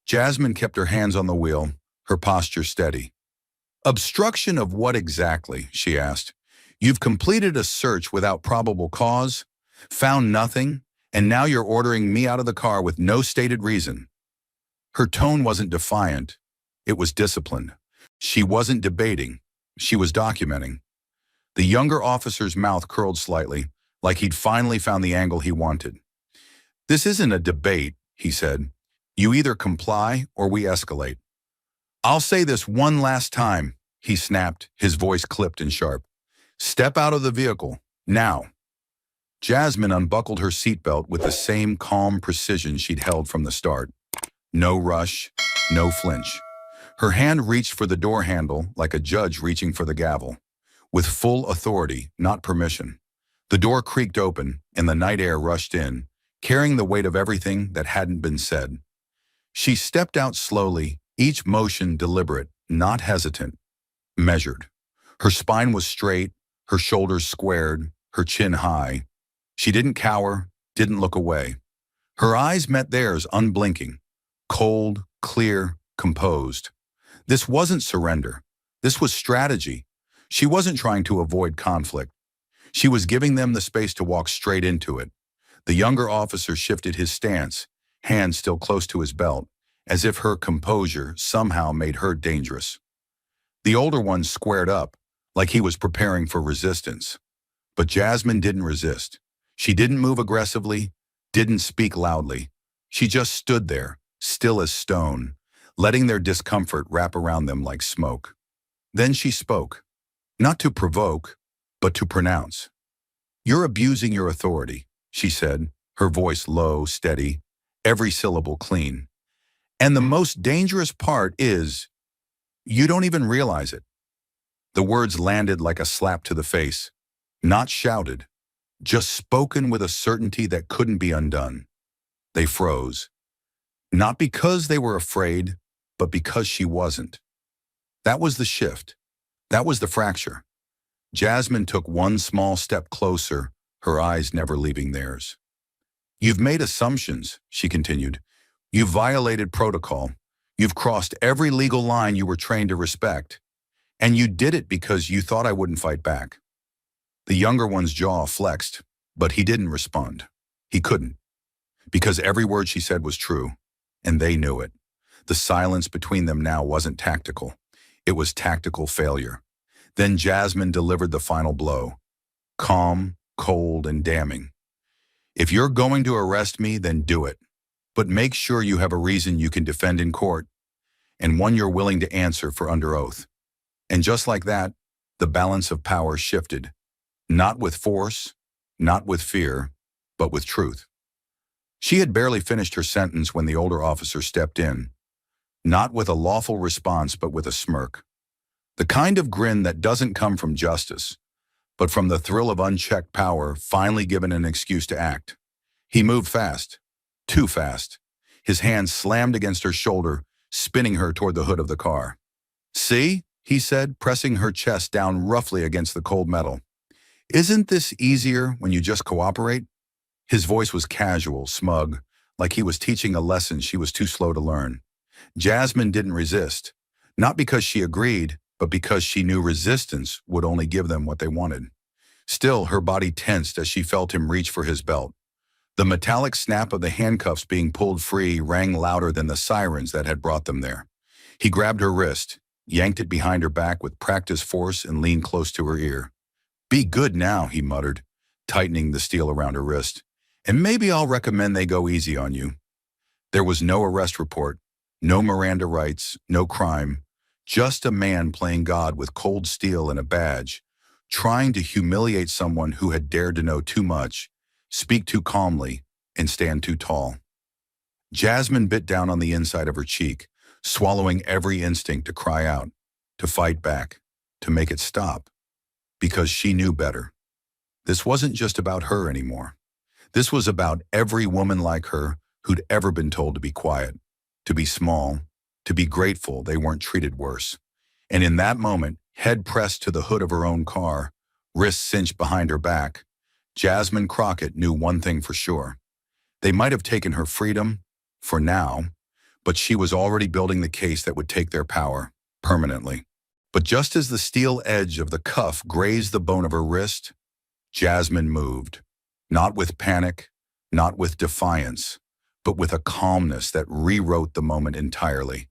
Jasmine kept her hands on the wheel, her posture steady. Obstruction of what exactly? She asked. You've completed a search without probable cause, found nothing, and now you're ordering me out of the car with no stated reason. Her tone wasn't defiant, it was disciplined. She wasn't debating, she was documenting. The younger officer's mouth curled slightly, like he'd finally found the angle he wanted. This isn't a debate, he said. You either comply or we escalate. I'll say this one last time, he snapped, his voice clipped and sharp. Step out of the vehicle, now. Jasmine unbuckled her seatbelt with the same calm precision she'd held from the start. No rush, no flinch. Her hand reached for the door handle like a judge reaching for the gavel, with full authority, not permission. The door creaked open, and the night air rushed in, carrying the weight of everything that hadn't been said. She stepped out slowly, each motion deliberate, not hesitant, measured. Her spine was straight, her shoulders squared, her chin high. She didn't cower, didn't look away. Her eyes met theirs unblinking, cold, clear, composed. This wasn't surrender. This was strategy. She wasn't trying to avoid conflict. She was giving them the space to walk straight into it. The younger officer shifted his stance, hand still close to his belt, as if her composure somehow made her dangerous. The older one squared up, like he was preparing for resistance. But Jasmine didn't resist. She didn't move aggressively, didn't speak loudly. She just stood there, still as stone, letting their discomfort wrap around them like smoke. Then she spoke, not to provoke, but to pronounce. "You're abusing your authority," she said, her voice low, steady, every syllable clean. "And the most dangerous part is, you don't even realize it." The words landed like a slap to the face, not shouted, just spoken with a certainty that couldn't be undone. They froze, not because they were afraid, but because she wasn't. That was the shift. That was the fracture. Jasmine took one small step closer, her eyes never leaving theirs. "You've made assumptions," she continued. "You've violated protocol. You've crossed every legal line you were trained to respect. And you did it because you thought I wouldn't fight back." The younger one's jaw flexed, but he didn't respond. He couldn't. Because every word she said was true, and they knew it. The silence between them now wasn't tactical. It was tactical failure. Then Jasmine delivered the final blow. Calm, cold, and damning. "If you're going to arrest me, then do it. But make sure you have a reason you can defend in court, and one you're willing to answer for under oath." And just like that, the balance of power shifted. Not with force, not with fear, but with truth. She had barely finished her sentence when the older officer stepped in. Not with a lawful response, but with a smirk. The kind of grin that doesn't come from justice, but from the thrill of unchecked power finally given an excuse to act. He moved fast, too fast. His hand slammed against her shoulder, spinning her toward the hood of the car. "See?" he said, pressing her chest down roughly against the cold metal. "Isn't this easier when you just cooperate?" His voice was casual, smug, like he was teaching a lesson she was too slow to learn. Jasmine didn't resist, not because she agreed, but because she knew resistance would only give them what they wanted. Still, her body tensed as she felt him reach for his belt. The metallic snap of the handcuffs being pulled free rang louder than the sirens that had brought them there. He grabbed her wrist, yanked it behind her back with practiced force, and leaned close to her ear. "Be good now," he muttered, tightening the steel around her wrist. "And maybe I'll recommend they go easy on you." There was no arrest report, no Miranda rights, no crime, just a man playing God with cold steel and a badge, trying to humiliate someone who had dared to know too much, speak too calmly, and stand too tall. Jasmine bit down on the inside of her cheek, swallowing every instinct to cry out, to fight back, to make it stop, because she knew better. This wasn't just about her anymore. This was about every woman like her who'd ever been told to be quiet, to be small, to be grateful they weren't treated worse. And in that moment, head pressed to the hood of her own car, wrists cinched behind her back, Jasmine Crockett knew one thing for sure. They might have taken her freedom, for now, but she was already building the case that would take their power, permanently. But just as the steel edge of the cuff grazed the bone of her wrist, Jasmine moved. Not with panic, not with defiance, but with a calmness that rewrote the moment entirely.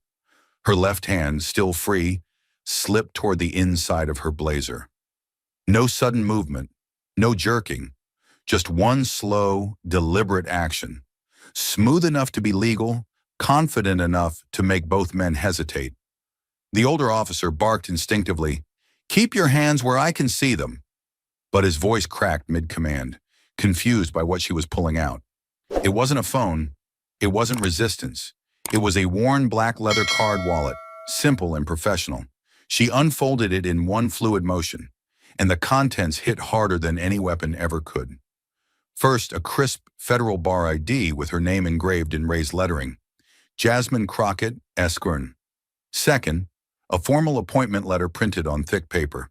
Her left hand, still free, slipped toward the inside of her blazer. No sudden movement, no jerking, just one slow, deliberate action, smooth enough to be legal, confident enough to make both men hesitate. The older officer barked instinctively, "Keep your hands where I can see them." But his voice cracked mid-command. confused by what she was pulling out. It wasn't a phone. It wasn't resistance. It was a worn black leather card wallet, simple and professional. She unfolded it in one fluid motion, and the contents hit harder than any weapon ever could. First, a crisp federal bar ID with her name engraved in raised lettering, Jasmine Crockett, Esquern. Second, a formal appointment letter printed on thick paper,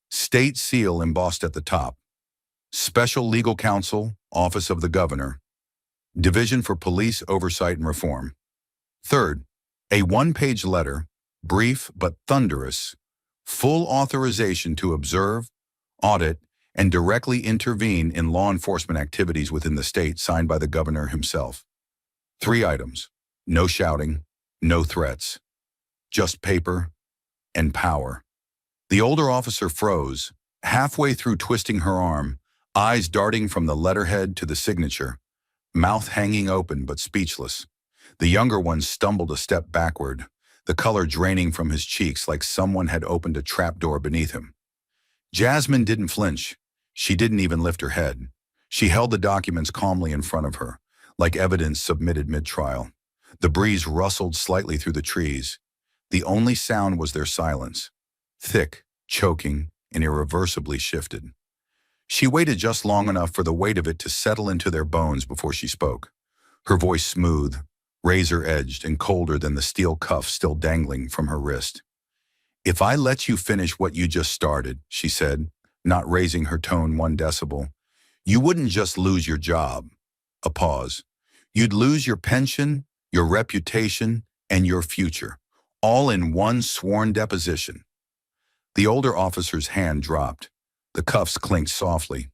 state seal embossed at the top, Special Legal Counsel, Office of the Governor, Division for Police Oversight and Reform. Third, a one-page letter, brief but thunderous, full authorization to observe, audit, and directly intervene in law enforcement activities within the state, signed by the governor himself. 3 items, no shouting, no threats, just paper and power. The older officer froze, halfway through twisting her arm, eyes darting from the letterhead to the signature, mouth hanging open but speechless. The younger one stumbled a step backward, the color draining from his cheeks like someone had opened a trapdoor beneath him. Jasmine didn't flinch. She didn't even lift her head. She held the documents calmly in front of her, like evidence submitted mid-trial. The breeze rustled slightly through the trees. The only sound was their silence, thick, choking, and irreversibly shifted. She waited just long enough for the weight of it to settle into their bones before she spoke, her voice smooth, razor-edged, and colder than the steel cuff still dangling from her wrist. "If I let you finish what you just started," she said, not raising her tone 1 decibel, "you wouldn't just lose your job." A pause. "You'd lose your pension, your reputation, and your future, all in one sworn deposition." The older officer's hand dropped. The cuffs clinked softly.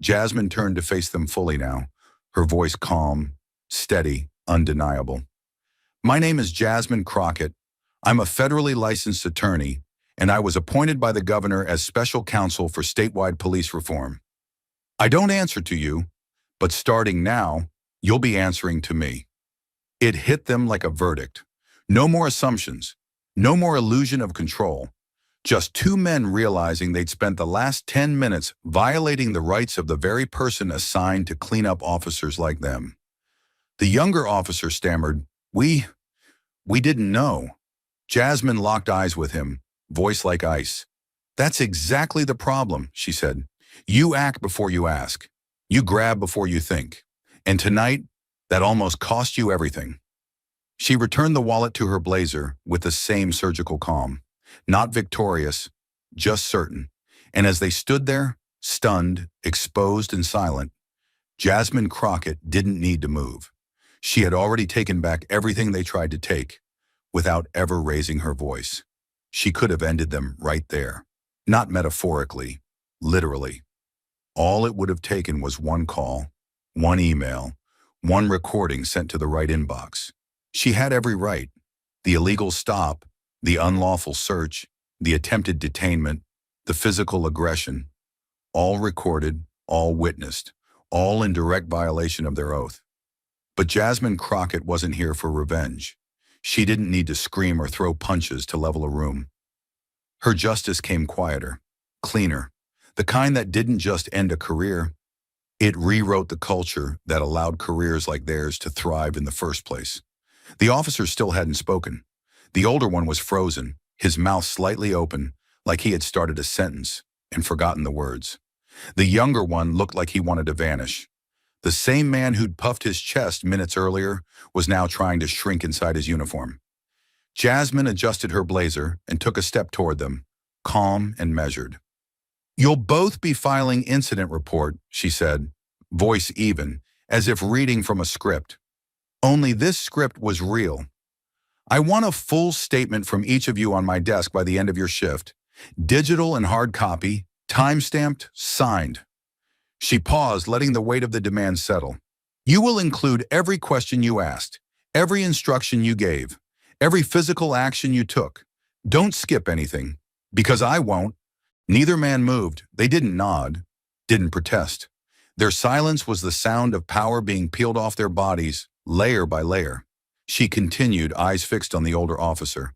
Jasmine turned to face them fully now, her voice calm, steady, undeniable. "My name is Jasmine Crockett. I'm a federally licensed attorney, and I was appointed by the governor as special counsel for statewide police reform. I don't answer to you, but starting now, you'll be answering to me." It hit them like a verdict. No more assumptions, no more illusion of control. Just 2 men realizing they'd spent the last 10 minutes violating the rights of the very person assigned to clean up officers like them. The younger officer stammered, We didn't know." Jasmine locked eyes with him, voice like ice. "That's exactly the problem," she said. "You act before you ask. You grab before you think. And tonight, that almost cost you everything." She returned the wallet to her blazer with the same surgical calm. Not victorious, just certain. And as they stood there, stunned, exposed, and silent, Jasmine Crockett didn't need to move. She had already taken back everything they tried to take, without ever raising her voice. She could have ended them right there. Not metaphorically, literally. All it would have taken was 1 call, 1 email, 1 recording sent to the right inbox. She had every right. The illegal stop, the unlawful search, the attempted detainment, the physical aggression, all recorded, all witnessed, all in direct violation of their oath. But Jasmine Crockett wasn't here for revenge. She didn't need to scream or throw punches to level a room. Her justice came quieter, cleaner, the kind that didn't just end a career. It rewrote the culture that allowed careers like theirs to thrive in the first place. The officer still hadn't spoken. The older one was frozen, his mouth slightly open, like he had started a sentence and forgotten the words. The younger one looked like he wanted to vanish. The same man who'd puffed his chest minutes earlier was now trying to shrink inside his uniform. Jasmine adjusted her blazer and took a step toward them, calm and measured. "You'll both be filing incident report," she said, voice even, as if reading from a script. Only this script was real. "I want a full statement from each of you on my desk by the end of your shift. Digital and hard copy, time-stamped, signed." She paused, letting the weight of the demand settle. "You will include every question you asked, every instruction you gave, every physical action you took. Don't skip anything, because I won't." Neither man moved. They didn't nod, didn't protest. Their silence was the sound of power being peeled off their bodies, layer by layer. She continued, eyes fixed on the older officer.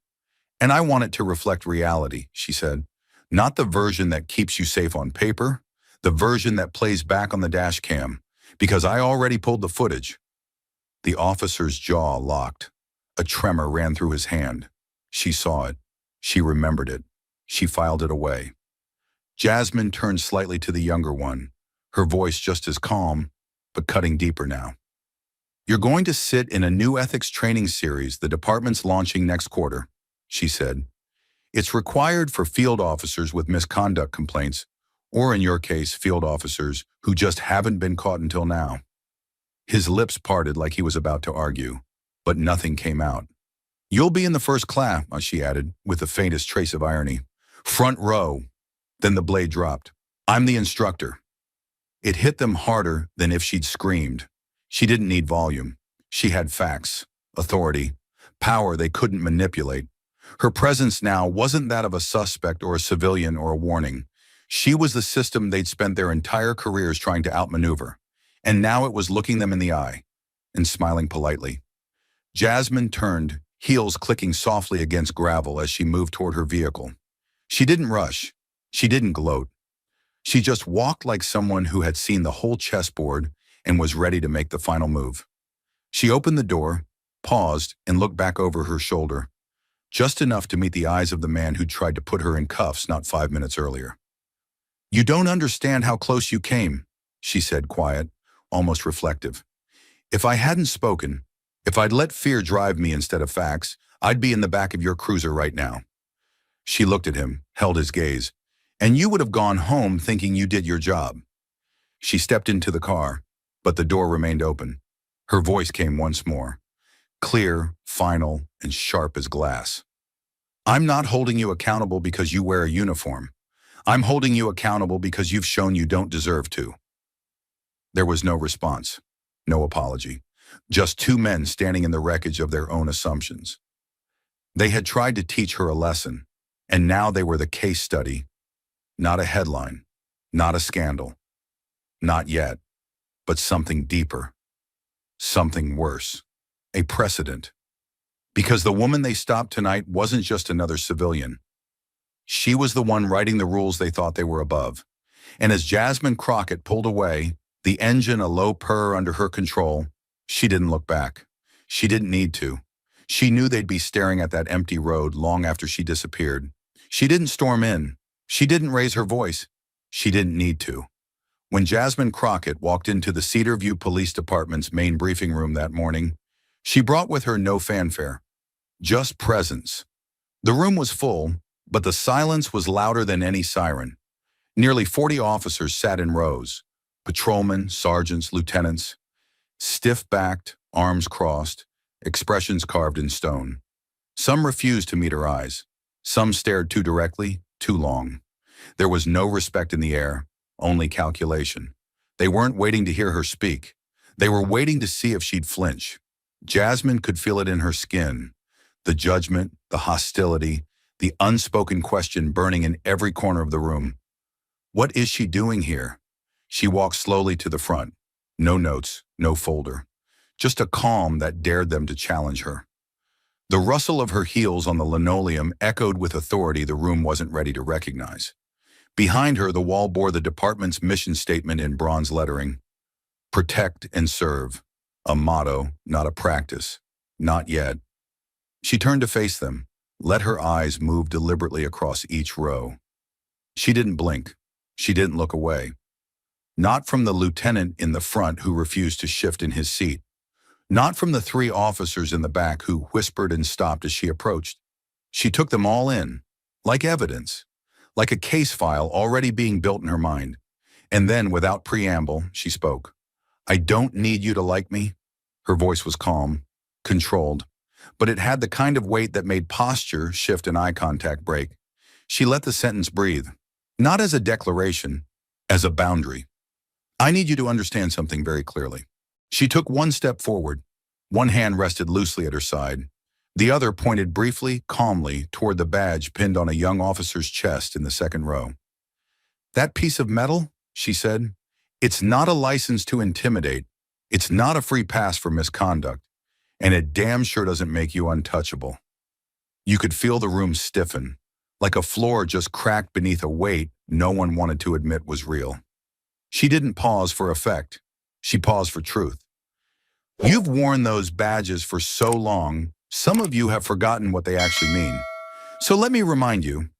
"And I want it to reflect reality," she said. "Not the version that keeps you safe on paper, The version that plays back on the dash cam, because I already pulled the footage." The officer's jaw locked. A tremor ran through his hand. She saw it. She remembered it. She filed it away. Jasmine turned slightly to the younger one, her voice just as calm, but cutting deeper now. "You're going to sit in a new ethics training series the department's launching next quarter," she said. "It's required for field officers with misconduct complaints, or in your case, field officers who just haven't been caught until now." His lips parted like he was about to argue, but nothing came out. "You'll be in the first class," she added, with the faintest trace of irony. "Front row." Then the blade dropped. "I'm the instructor." It hit them harder than if she'd screamed. She didn't need volume. She had facts, authority, power they couldn't manipulate. Her presence now wasn't that of a suspect or a civilian or a warning. She was the system they'd spent their entire careers trying to outmaneuver. And now it was looking them in the eye and smiling politely. Jasmine turned, heels clicking softly against gravel as she moved toward her vehicle. She didn't rush. She didn't gloat. She just walked like someone who had seen the whole chessboard and was ready to make the final move. She opened the door, paused, and looked back over her shoulder, just enough to meet the eyes of the man who tried to put her in cuffs not 5 minutes earlier. "You don't understand how close you came," she said, quiet, almost reflective. "If I hadn't spoken, if I'd let fear drive me instead of facts, I'd be in the back of your cruiser right now." She looked at him, held his gaze. "And you would have gone home thinking you did your job." She stepped into the car, but the door remained open. Her voice came once more, clear, final, and sharp as glass. "I'm not holding you accountable because you wear a uniform. I'm holding you accountable because you've shown you don't deserve to." There was no response, no apology, just two men standing in the wreckage of their own assumptions. They had tried to teach her a lesson, and now they were the case study. Not a headline, not a scandal. Not yet, but something deeper. Something worse. A precedent. Because the woman they stopped tonight wasn't just another civilian. She was the one writing the rules they thought they were above. And as Jasmine Crockett pulled away, the engine a low purr under her control, she didn't look back. She didn't need to. She knew they'd be staring at that empty road long after she disappeared. She didn't storm in. She didn't raise her voice. She didn't need to. When Jasmine Crockett walked into the Cedar View Police Department's main briefing room that morning, she brought with her no fanfare, just presence. The room was full, but the silence was louder than any siren. Nearly 40 officers sat in rows, patrolmen, sergeants, lieutenants, stiff-backed, arms crossed, expressions carved in stone. Some refused to meet her eyes. Some stared too directly, too long. There was no respect in the air, only calculation. They weren't waiting to hear her speak. They were waiting to see if she'd flinch. Jasmine could feel it in her skin. The judgment, the hostility, the unspoken question burning in every corner of the room. What is she doing here? She walked slowly to the front. No notes, no folder. Just a calm that dared them to challenge her. The rustle of her heels on the linoleum echoed with authority the room wasn't ready to recognize. Behind her, the wall bore the department's mission statement in bronze lettering. Protect and serve. A motto, not a practice. Not yet. She turned to face them, let her eyes move deliberately across each row. She didn't blink. She didn't look away. Not from the lieutenant in the front who refused to shift in his seat. Not from the 3 officers in the back who whispered and stopped as she approached. She took them all in, like evidence, like a case file already being built in her mind. And then, without preamble, she spoke. "I don't need you to like me." Her voice was calm, controlled, but it had the kind of weight that made posture shift and eye contact break. She let the sentence breathe, not as a declaration, as a boundary. "I need you to understand something very clearly." She took one step forward. One hand rested loosely at her side. The other pointed briefly, calmly, toward the badge pinned on a young officer's chest in the second row. "That piece of metal," she said, "it's not a license to intimidate. It's not a free pass for misconduct. And it damn sure doesn't make you untouchable." You could feel the room stiffen, like a floor just cracked beneath a weight no one wanted to admit was real. She didn't pause for effect. She paused for truth. You've worn those badges for so long, some of you have forgotten what they actually mean. So let me remind you.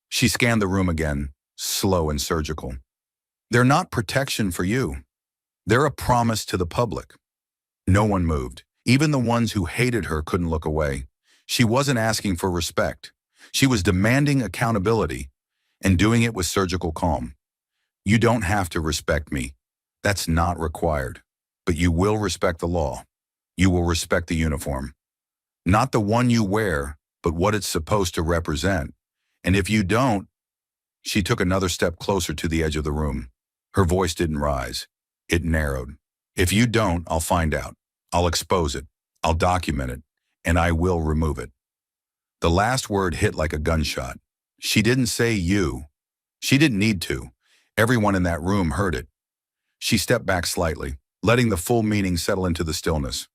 She scanned the room again, slow and surgical. They're not protection for you. They're a promise to the public. No one moved. Even the ones who hated her couldn't look away. She wasn't asking for respect. She was demanding accountability and doing it with surgical calm. You don't have to respect me. That's not required. But you will respect the law. You will respect the uniform. Not the one you wear, but what it's supposed to represent. And if you don't, she took another step closer to the edge of the room. Her voice didn't rise. It narrowed. If you don't, I'll find out. I'll expose it. I'll document it. And I will remove it. The last word hit like a gunshot. She didn't say you. She didn't need to. Everyone in that room heard it. She stepped back slightly, letting the full meaning settle into the stillness.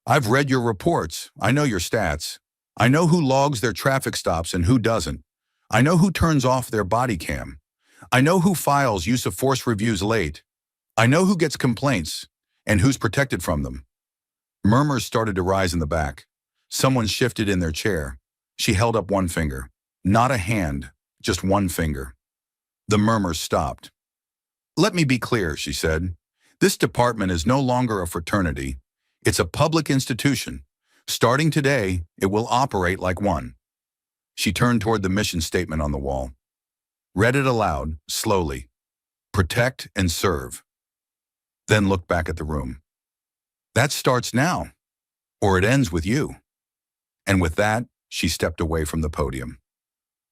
I've read your reports. I know your stats. I know who logs their traffic stops and who doesn't. I know who turns off their body cam. I know who files use of force reviews late. I know who gets complaints and who's protected from them. Murmurs started to rise in the back. Someone shifted in their chair. She held up one finger. Not a hand, just one finger. The murmurs stopped. Let me be clear, she said. This department is no longer a fraternity. It's a public institution. Starting today, it will operate like one. She turned toward the mission statement on the wall. Read it aloud, slowly. Protect and serve. Then looked back at the room. That starts now, or it ends with you. And with that, she stepped away from the podium.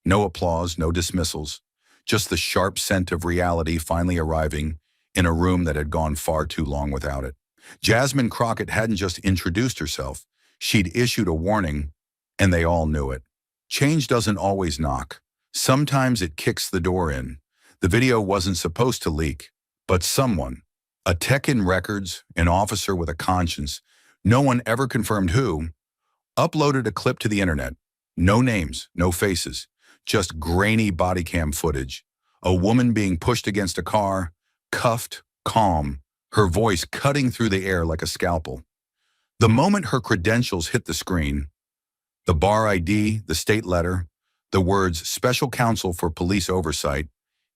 No applause, no dismissals, just the sharp scent of reality finally arriving in a room that had gone far too long without it. Jasmine Crockett hadn't just introduced herself, she'd issued a warning, and they all knew it. Change doesn't always knock. Sometimes it kicks the door in. The video wasn't supposed to leak, but someone, a tech in records, an officer with a conscience, no one ever confirmed who, uploaded a clip to the internet. No names, no faces, just grainy body cam footage. A woman being pushed against a car, cuffed, calm, her voice cutting through the air like a scalpel. The moment her credentials hit the screen, the bar ID, the state letter, the words Special Counsel for Police Oversight,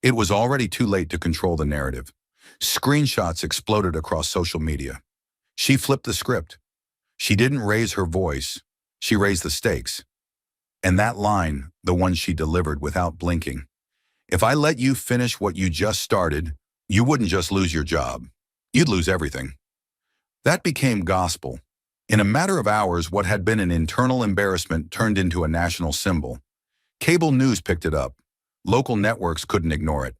it was already too late to control the narrative. Screenshots exploded across social media. She flipped the script. She didn't raise her voice. She raised the stakes. And that line, the one she delivered without blinking. If I let you finish what you just started, you wouldn't just lose your job. You'd lose everything. That became gospel. In a matter of hours, what had been an internal embarrassment turned into a national symbol. Cable news picked it up. Local networks couldn't ignore it.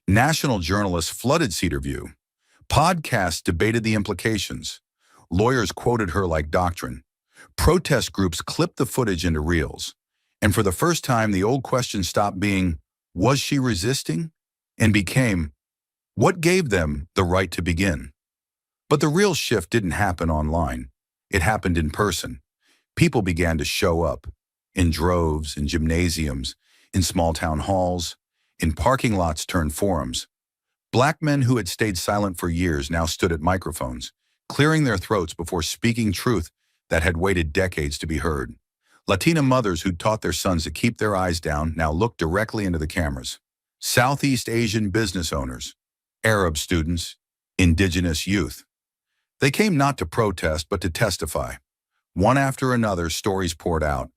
National journalists flooded Cedarview. Podcasts debated the implications. Lawyers quoted her like doctrine. Protest groups clipped the footage into reels. And for the first time, the old question stopped being, was she resisting? And became, what gave them the right to begin? But the real shift didn't happen online. It happened in person. People began to show up. In droves, in gymnasiums, in small town halls, in parking lots turned forums. Black men who had stayed silent for years now stood at microphones, clearing their throats before speaking truth that had waited decades to be heard. Latina mothers who'd taught their sons to keep their eyes down now looked directly into the cameras. Southeast Asian business owners, Arab students, indigenous youth. They came not to protest, but to testify. One after another, stories poured out.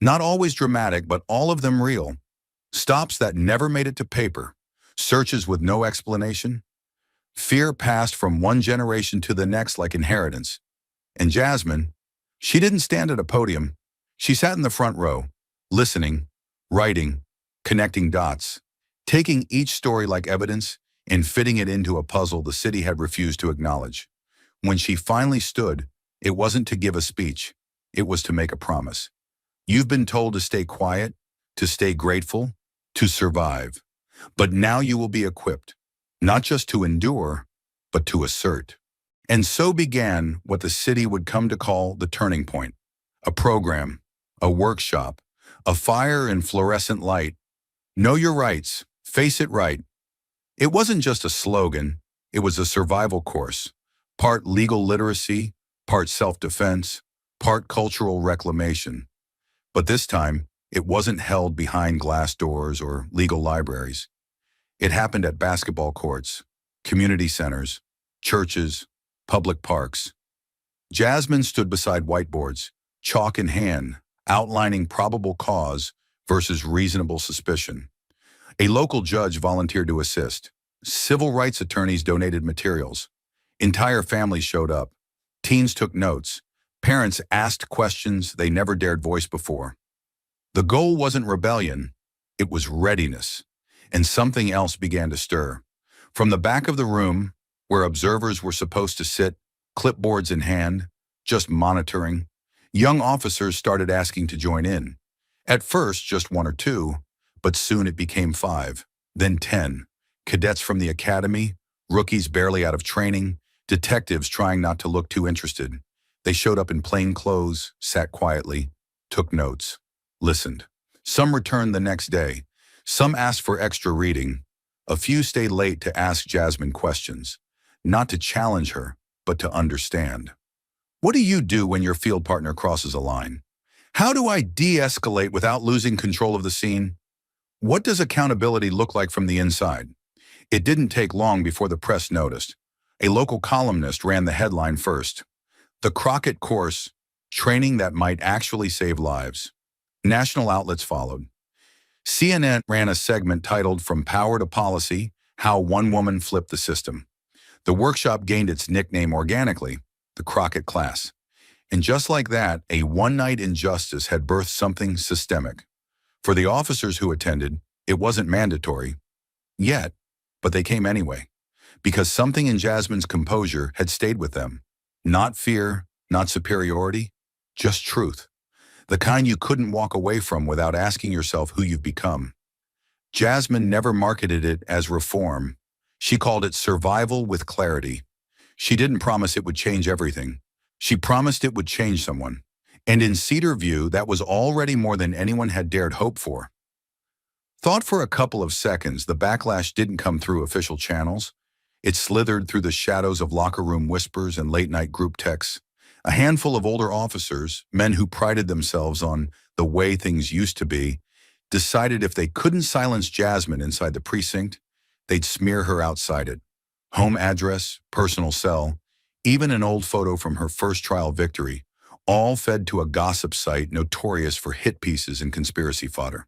Not always dramatic, but all of them real. Stops that never made it to paper. Searches with no explanation. Fear passed from one generation to the next like inheritance. And Jasmine, she didn't stand at a podium. She sat in the front row, listening, writing, connecting dots, taking each story like evidence and fitting it into a puzzle the city had refused to acknowledge. When she finally stood, it wasn't to give a speech. It was to make a promise. You've been told to stay quiet, to stay grateful, to survive. But now you will be equipped, not just to endure, but to assert. And so began what the city would come to call the turning point. A program, a workshop, a fire in fluorescent light. Know your rights, face it right. It wasn't just a slogan, it was a survival course, part legal literacy, part self-defense, part cultural reclamation. But this time, it wasn't held behind glass doors or legal libraries. It happened at basketball courts, community centers, churches, public parks. Jasmine stood beside whiteboards, chalk in hand, outlining probable cause versus reasonable suspicion. A local judge volunteered to assist. Civil rights attorneys donated materials. Entire families showed up. Teens took notes. Parents asked questions they never dared voice before. The goal wasn't rebellion, it was readiness. And something else began to stir. From the back of the room, where observers were supposed to sit, clipboards in hand, just monitoring, young officers started asking to join in. At first, just one or two, but soon it became 5, then 10. Cadets from the academy, rookies barely out of training, detectives trying not to look too interested. They showed up in plain clothes, sat quietly, took notes, listened. Some returned the next day. Some asked for extra reading. A few stayed late to ask Jasmine questions, not to challenge her, but to understand. What do you do when your field partner crosses a line? How do I de-escalate without losing control of the scene? What does accountability look like from the inside? It didn't take long before the press noticed. A local columnist ran the headline first. The Crockett course, training that might actually save lives. National outlets followed. CNN ran a segment titled From Power to Policy, How One Woman Flipped the System. The workshop gained its nickname organically, the Crockett class. And just like that, a one-night injustice had birthed something systemic. For the officers who attended, it wasn't mandatory yet, but they came anyway, because something in Jasmine's composure had stayed with them. Not fear, not superiority, just truth. The kind you couldn't walk away from without asking yourself who you've become. Jasmine never marketed it as reform. She called it survival with clarity. She didn't promise it would change everything. She promised it would change someone. And in Cedar View, that was already more than anyone had dared hope for. Thought for a couple of seconds, the backlash didn't come through official channels. It slithered through the shadows of locker room whispers and late-night group texts. A handful of older officers, men who prided themselves on the way things used to be, decided if they couldn't silence Jasmine inside the precinct, they'd smear her outside it. Home address, personal cell, even an old photo from her first trial victory, all fed to a gossip site notorious for hit pieces and conspiracy fodder.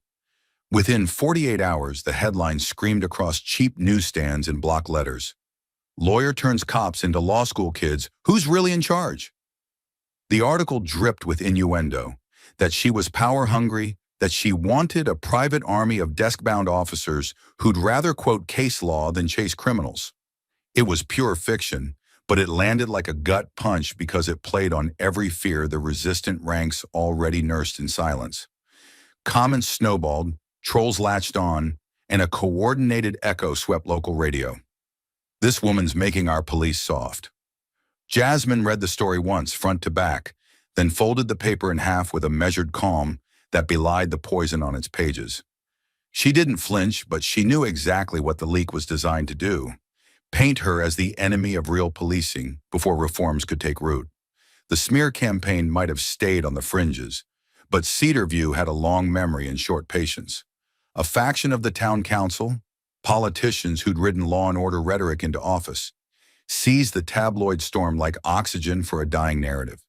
Within 48 hours, the headline screamed across cheap newsstands in block letters. Lawyer turns cops into law school kids. Who's really in charge? The article dripped with innuendo, that she was power-hungry, that she wanted a private army of desk-bound officers who'd rather quote case law than chase criminals. It was pure fiction, but it landed like a gut punch because it played on every fear the resistant ranks already nursed in silence. Comments snowballed, trolls latched on, and a coordinated echo swept local radio. This woman's making our police soft. Jasmine read the story once, front to back, then folded the paper in half with a measured calm that belied the poison on its pages. She didn't flinch, but she knew exactly what the leak was designed to do. Paint her as the enemy of real policing before reforms could take root. The smear campaign might have stayed on the fringes, but Cedar View had a long memory and short patience. A faction of the town council, politicians who'd ridden law and order rhetoric into office, seized the tabloid storm like oxygen for a dying narrative.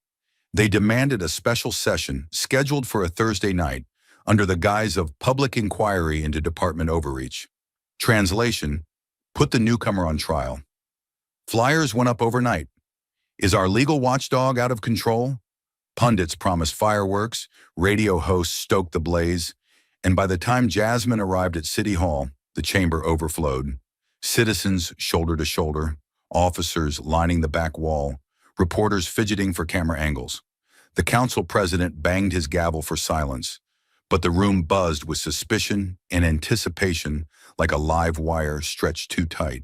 They demanded a special session scheduled for a Thursday night under the guise of public inquiry into department overreach. Translation: put the newcomer on trial. Flyers went up overnight. Is our legal watchdog out of control? Pundits promised fireworks, radio hosts stoked the blaze, and by the time Jasmine arrived at City Hall, the chamber overflowed. Citizens shoulder to shoulder, officers lining the back wall, reporters fidgeting for camera angles. The council president banged his gavel for silence, but the room buzzed with suspicion and anticipation like a live wire stretched too tight.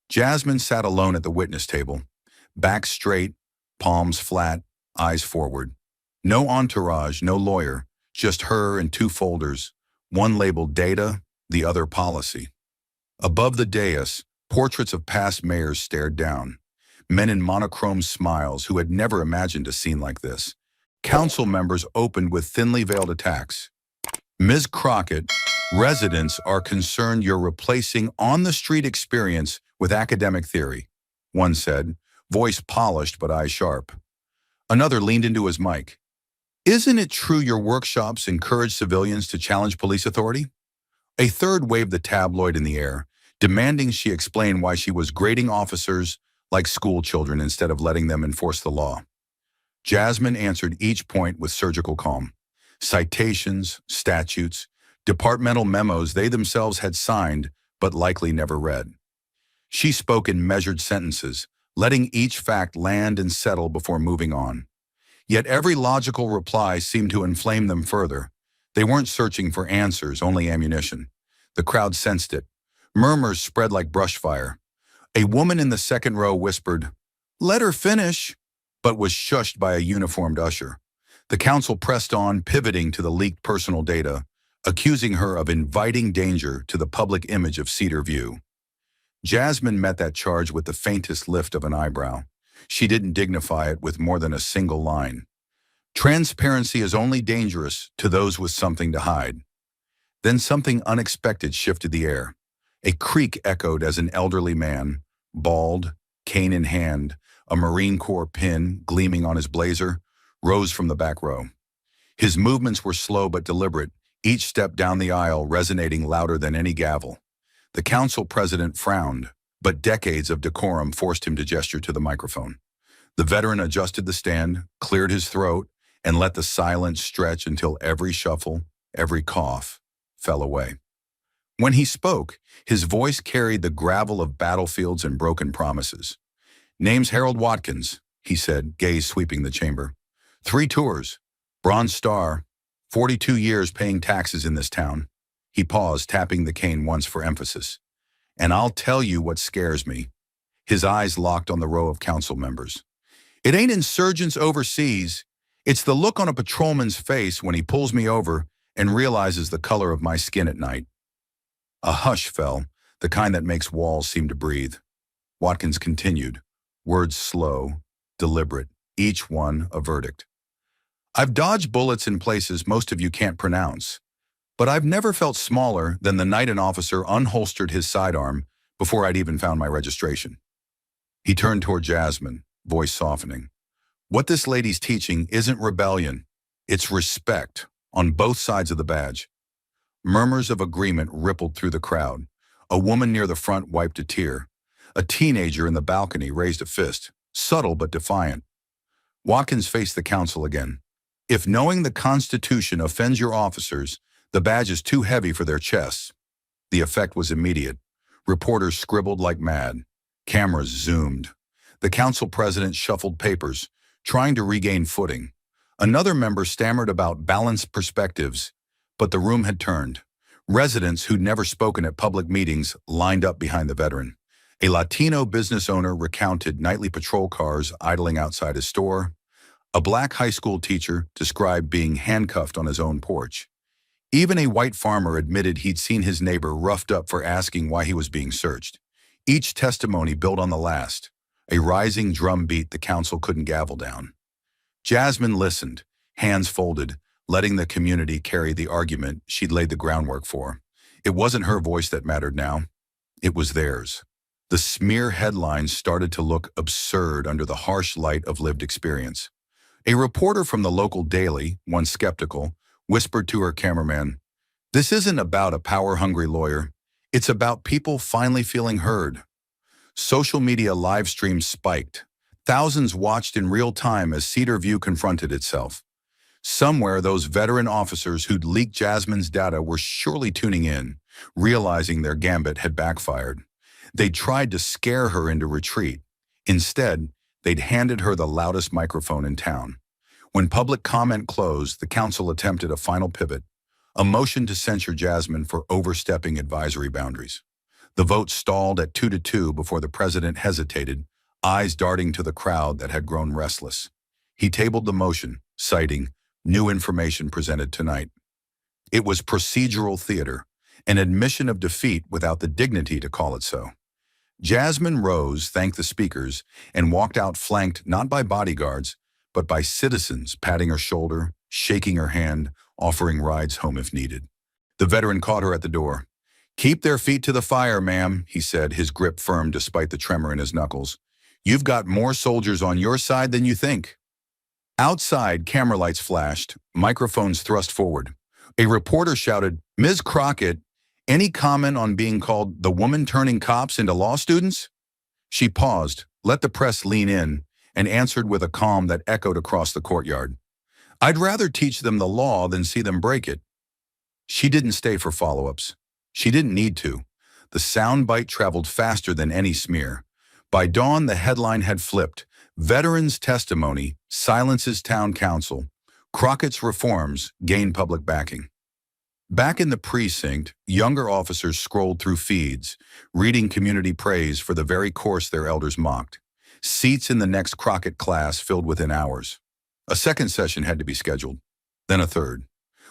Jasmine sat alone at the witness table, back straight, palms flat, eyes forward. No entourage, no lawyer, just her and 2 folders, one labeled data, the other policy. Above the dais, portraits of past mayors stared down. Men in monochrome smiles who had never imagined a scene like this. Council members opened with thinly veiled attacks. Ms. Crockett, residents are concerned you're replacing on-the-street experience with academic theory, one said, voice polished but eyes sharp. Another leaned into his mic. Isn't it true your workshops encourage civilians to challenge police authority? A third waved the tabloid in the air, demanding she explain why she was grading officers like school children instead of letting them enforce the law. Jasmine answered each point with surgical calm. Citations, statutes, departmental memos they themselves had signed but likely never read. She spoke in measured sentences, letting each fact land and settle before moving on. Yet every logical reply seemed to inflame them further. They weren't searching for answers, only ammunition. The crowd sensed it. Murmurs spread like brush fire. A woman in the second row whispered, "Let her finish," but was shushed by a uniformed usher. The council pressed on, pivoting to the leaked personal data, accusing her of inviting danger to the public image of Cedar View. Jasmine met that charge with the faintest lift of an eyebrow. She didn't dignify it with more than a single line. Transparency is only dangerous to those with something to hide. Then something unexpected shifted the air. A creak echoed as an elderly man, bald, cane in hand, a Marine Corps pin gleaming on his blazer, rose from the back row. His movements were slow but deliberate, each step down the aisle resonating louder than any gavel. The council president frowned, but decades of decorum forced him to gesture to the microphone. The veteran adjusted the stand, cleared his throat, and let the silence stretch until every shuffle, every cough, fell away. When he spoke, his voice carried the gravel of battlefields and broken promises. "Name's Harold Watkins," he said, gaze sweeping the chamber. 3 tours, Bronze Star, 42 years paying taxes in this town. He paused, tapping the cane once for emphasis. "And I'll tell you what scares me." His eyes locked on the row of council members. "It ain't insurgents overseas. It's the look on a patrolman's face when he pulls me over and realizes the color of my skin at night." A hush fell, the kind that makes walls seem to breathe. Watkins continued, words slow, deliberate, each one a verdict. "I've dodged bullets in places most of you can't pronounce, but I've never felt smaller than the night an officer unholstered his sidearm before I'd even found my registration." He turned toward Jasmine, voice softening. "What this lady's teaching isn't rebellion, it's respect, on both sides of the badge." Murmurs of agreement rippled through the crowd. A woman near the front wiped a tear. A teenager in the balcony raised a fist, subtle but defiant. Watkins faced the council again. "If knowing the Constitution offends your officers, the badge is too heavy for their chests." The effect was immediate. Reporters scribbled like mad. Cameras zoomed. The council president shuffled papers, trying to regain footing. Another member stammered about balanced perspectives, but the room had turned. Residents who'd never spoken at public meetings lined up behind the veteran. A Latino business owner recounted nightly patrol cars idling outside his store. A black high school teacher described being handcuffed on his own porch. Even a white farmer admitted he'd seen his neighbor roughed up for asking why he was being searched. Each testimony built on the last, a rising drumbeat the council couldn't gavel down. Jasmine listened, hands folded, letting the community carry the argument she'd laid the groundwork for. It wasn't her voice that mattered now. It was theirs. The smear headlines started to look absurd under the harsh light of lived experience. A reporter from the local daily, one skeptical, whispered to her cameraman, "This isn't about a power-hungry lawyer. It's about people finally feeling heard." Social media live streams spiked. Thousands watched in real time as Cedar View confronted itself. Somewhere, those veteran officers who'd leaked Jasmine's data were surely tuning in, realizing their gambit had backfired. They'd tried to scare her into retreat. Instead, they'd handed her the loudest microphone in town. When public comment closed, the council attempted a final pivot, a motion to censure Jasmine for overstepping advisory boundaries. The vote stalled at 2-2 before the president hesitated, eyes darting to the crowd that had grown restless. He tabled the motion, citing, "New information presented tonight." It was procedural theater, an admission of defeat without the dignity to call it so. Jasmine rose, thanked the speakers, and walked out flanked not by bodyguards, but by citizens patting her shoulder, shaking her hand, offering rides home if needed. The veteran caught her at the door. "Keep their feet to the fire, ma'am," he said, his grip firm despite the tremor in his knuckles. "You've got more soldiers on your side than you think." Outside, camera lights flashed, microphones thrust forward. A reporter shouted, "Ms. Crockett, any comment on being called the woman turning cops into law students?" She paused, let the press lean in, and answered with a calm that echoed across the courtyard. "I'd rather teach them the law than see them break it." She didn't stay for follow-ups. She didn't need to. The soundbite traveled faster than any smear. By dawn, the headline had flipped. Veterans' testimony silences town council. Crockett's reforms gain public backing. Back in the precinct, younger officers scrolled through feeds, reading community praise for the very course their elders mocked. Seats in the next Crockett class filled within hours. A second session had to be scheduled, then a third.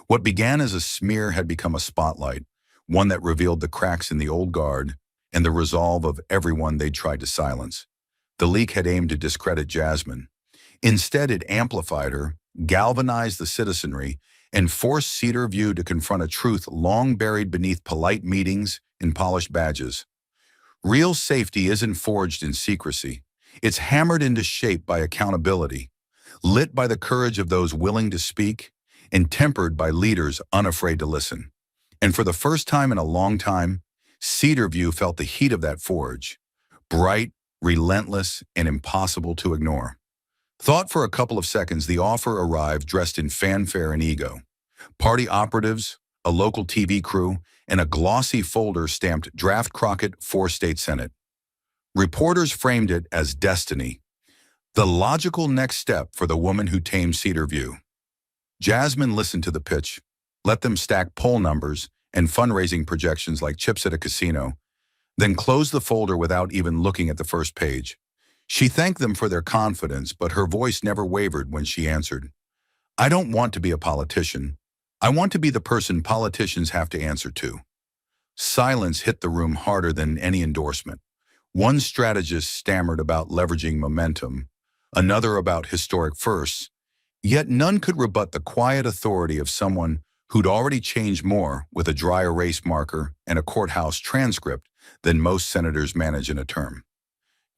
What began as a smear had become a spotlight, one that revealed the cracks in the old guard and the resolve of everyone they'd tried to silence. The leak had aimed to discredit Jasmine. Instead, it amplified her, galvanized the citizenry, and forced Cedar View to confront a truth long buried beneath polite meetings and polished badges. Real safety isn't forged in secrecy. It's hammered into shape by accountability, lit by the courage of those willing to speak, and tempered by leaders unafraid to listen. And for the first time in a long time, Cedar View felt the heat of that forge, bright, relentless, and impossible to ignore. Thought for a couple of seconds, the offer arrived dressed in fanfare and ego. Party operatives, a local TV crew, and a glossy folder stamped Draft Crockett for State Senate. Reporters framed it as destiny, the logical next step for the woman who tamed Cedar View. Jasmine listened to the pitch, let them stack poll numbers and fundraising projections like chips at a casino, then closed the folder without even looking at the first page. She thanked them for their confidence, but her voice never wavered when she answered, "I don't want to be a politician. I want to be the person politicians have to answer to." Silence hit the room harder than any endorsement. One strategist stammered about leveraging momentum, another about historic firsts, yet none could rebut the quiet authority of someone who'd already changed more with a dry erase marker and a courthouse transcript than most senators manage in a term.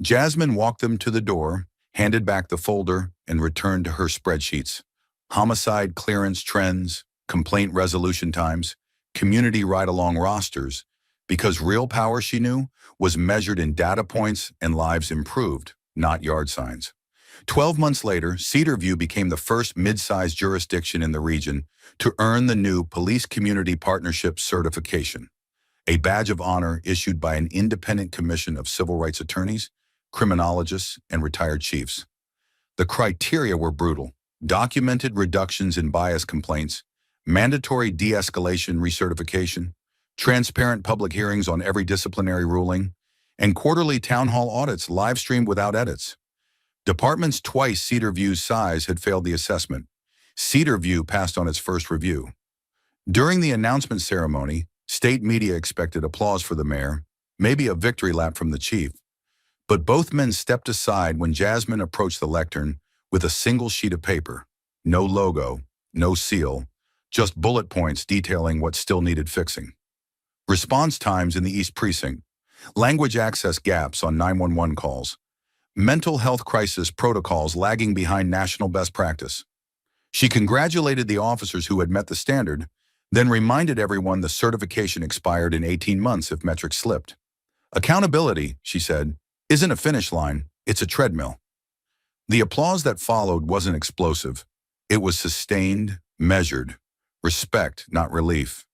Jasmine walked them to the door, handed back the folder, and returned to her spreadsheets. Homicide clearance trends, complaint resolution times, community ride-along rosters, because real power, she knew, was measured in data points and lives improved, not yard signs. 12 months later, Cedar View became the first mid-sized jurisdiction in the region to earn the new Police Community Partnership certification, a badge of honor issued by an independent commission of civil rights attorneys, criminologists, and retired chiefs. The criteria were brutal: documented reductions in bias complaints, mandatory de-escalation recertification, transparent public hearings on every disciplinary ruling, and quarterly town hall audits live-streamed without edits. Departments twice Cedar View's size had failed the assessment. Cedar View passed on its first review. During the announcement ceremony, state media expected applause for the mayor, maybe a victory lap from the chief. But both men stepped aside when Jasmine approached the lectern with a single sheet of paper. No logo, no seal, just bullet points detailing what still needed fixing. Response times in the East Precinct, language access gaps on 911 calls, mental health crisis protocols lagging behind national best practice. She congratulated the officers who had met the standard, then reminded everyone the certification expired in 18 months if metrics slipped. "Accountability," she said, "isn't a finish line, it's a treadmill." The applause that followed wasn't explosive. It was sustained, measured. Respect, not relief.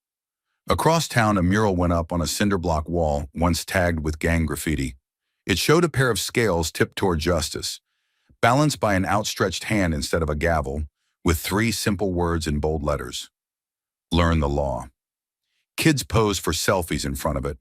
Across town, a mural went up on a cinder block wall, once tagged with gang graffiti. It showed a pair of scales tipped toward justice, balanced by an outstretched hand instead of a gavel, with 3 simple words in bold letters: "Learn the law." Kids posed for selfies in front of it.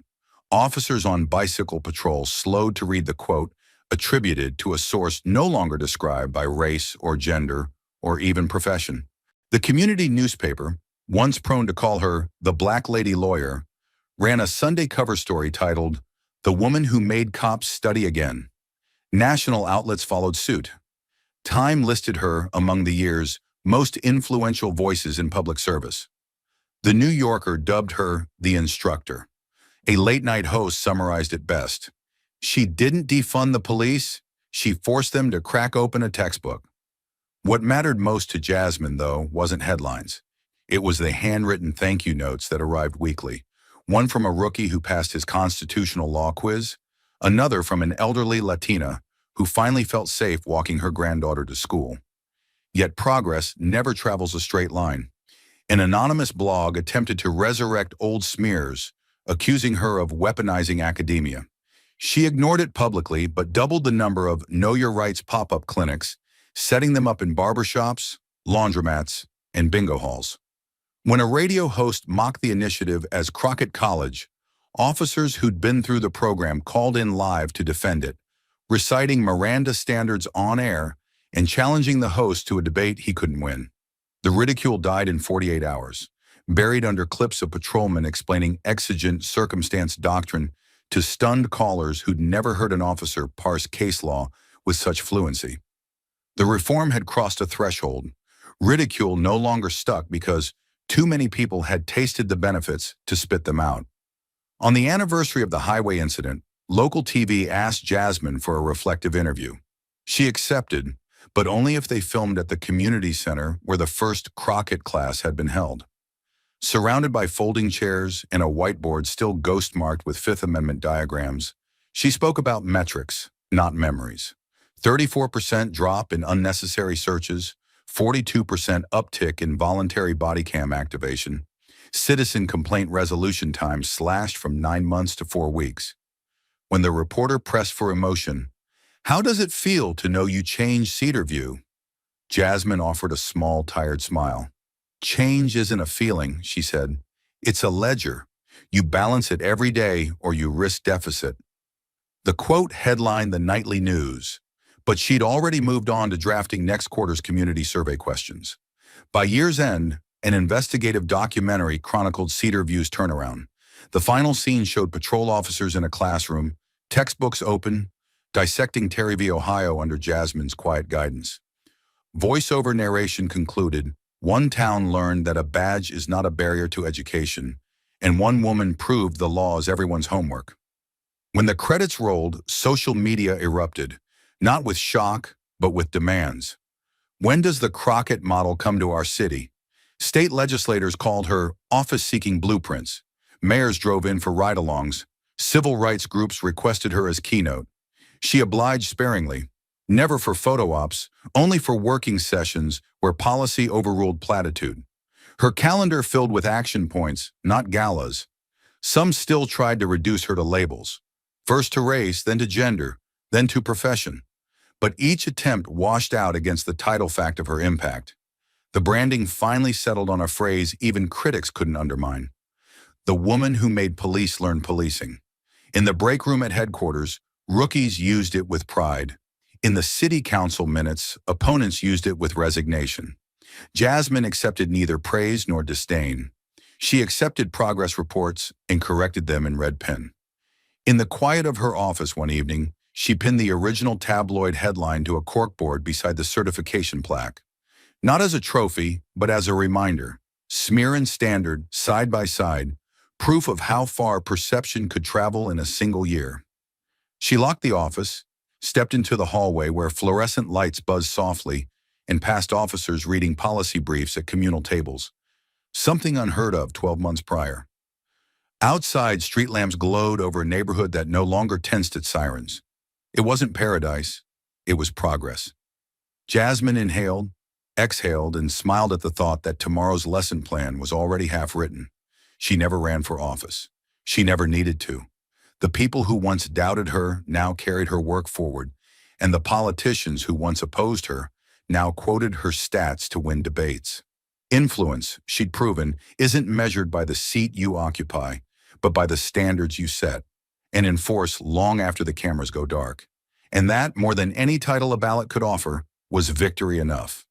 Officers on bicycle patrol slowed to read the quote, attributed to a source no longer described by race or gender or even profession. The community newspaper, once prone to call her the Black Lady Lawyer, ran a Sunday cover story titled, "The Woman Who Made Cops Study Again." National outlets followed suit. Time listed her among the year's most influential voices in public service. The New Yorker dubbed her the instructor. A late-night host summarized it best. She didn't defund the police, she forced them to crack open a textbook. What mattered most to Jasmine, though, wasn't headlines. It was the handwritten thank you notes that arrived weekly. One from a rookie who passed his constitutional law quiz, another from an elderly Latina who finally felt safe walking her granddaughter to school. Yet progress never travels a straight line. An anonymous blog attempted to resurrect old smears, accusing her of weaponizing academia. She ignored it publicly, but doubled the number of Know Your Rights pop-up clinics, setting them up in barbershops, laundromats, and bingo halls. When a radio host mocked the initiative as Crockett College, officers who'd been through the program called in live to defend it, reciting Miranda standards on air and challenging the host to a debate he couldn't win. The ridicule died in 48 hours, buried under clips of patrolmen explaining exigent circumstance doctrine to stunned callers who'd never heard an officer parse case law with such fluency. The reform had crossed a threshold. Ridicule no longer stuck because too many people had tasted the benefits to spit them out. On the anniversary of the highway incident, local TV asked Jasmine for a reflective interview. She accepted, but only if they filmed at the community center where the first Crockett class had been held. Surrounded by folding chairs and a whiteboard still ghost-marked with Fifth Amendment diagrams, she spoke about metrics, not memories. 34% drop in unnecessary searches, 42% uptick in voluntary body cam activation, citizen complaint resolution time slashed from 9 months to 4 weeks. When the reporter pressed for emotion, "How does it feel to know you changed Cedarview?" Jasmine offered a small, tired smile. "Change isn't a feeling," she said. "It's a ledger. You balance it every day or you risk deficit." The quote headlined the nightly news, but she'd already moved on to drafting next quarter's community survey questions. By year's end, an investigative documentary chronicled Cedarview's turnaround. The final scene showed patrol officers in a classroom, textbooks open, dissecting Terry v. Ohio under Jasmine's quiet guidance. Voiceover narration concluded, one town learned that a badge is not a barrier to education, and one woman proved the law is everyone's homework. When the credits rolled, social media erupted, not with shock, but with demands. When does the Crockett model come to our city? State legislators called her office-seeking blueprints. Mayors drove in for ride-alongs. Civil rights groups requested her as keynote. She obliged sparingly, never for photo ops, only for working sessions where policy overruled platitude. Her calendar filled with action points, not galas. Some still tried to reduce her to labels, first to race, then to gender, then to profession. But each attempt washed out against the tidal fact of her impact. The branding finally settled on a phrase even critics couldn't undermine. The woman who made police learn policing. In the break room at headquarters, rookies used it with pride. In the city council minutes, opponents used it with resignation. Jasmine accepted neither praise nor disdain. She accepted progress reports and corrected them in red pen. In the quiet of her office one evening, she pinned the original tabloid headline to a corkboard beside the certification plaque. Not as a trophy, but as a reminder. Smear and standard, side by side, proof of how far perception could travel in a single year. She locked the office, stepped into the hallway where fluorescent lights buzzed softly, and passed officers reading policy briefs at communal tables. Something unheard of 12 months prior. Outside, street lamps glowed over a neighborhood that no longer tensed its sirens. It wasn't paradise, it was progress. Jasmine inhaled, exhaled, and smiled at the thought that tomorrow's lesson plan was already half written. She never ran for office. She never needed to. The people who once doubted her now carried her work forward, and the politicians who once opposed her now quoted her stats to win debates. Influence, she'd proven, isn't measured by the seat you occupy, but by the standards you set and enforce long after the cameras go dark. And that, more than any title a ballot could offer, was victory enough.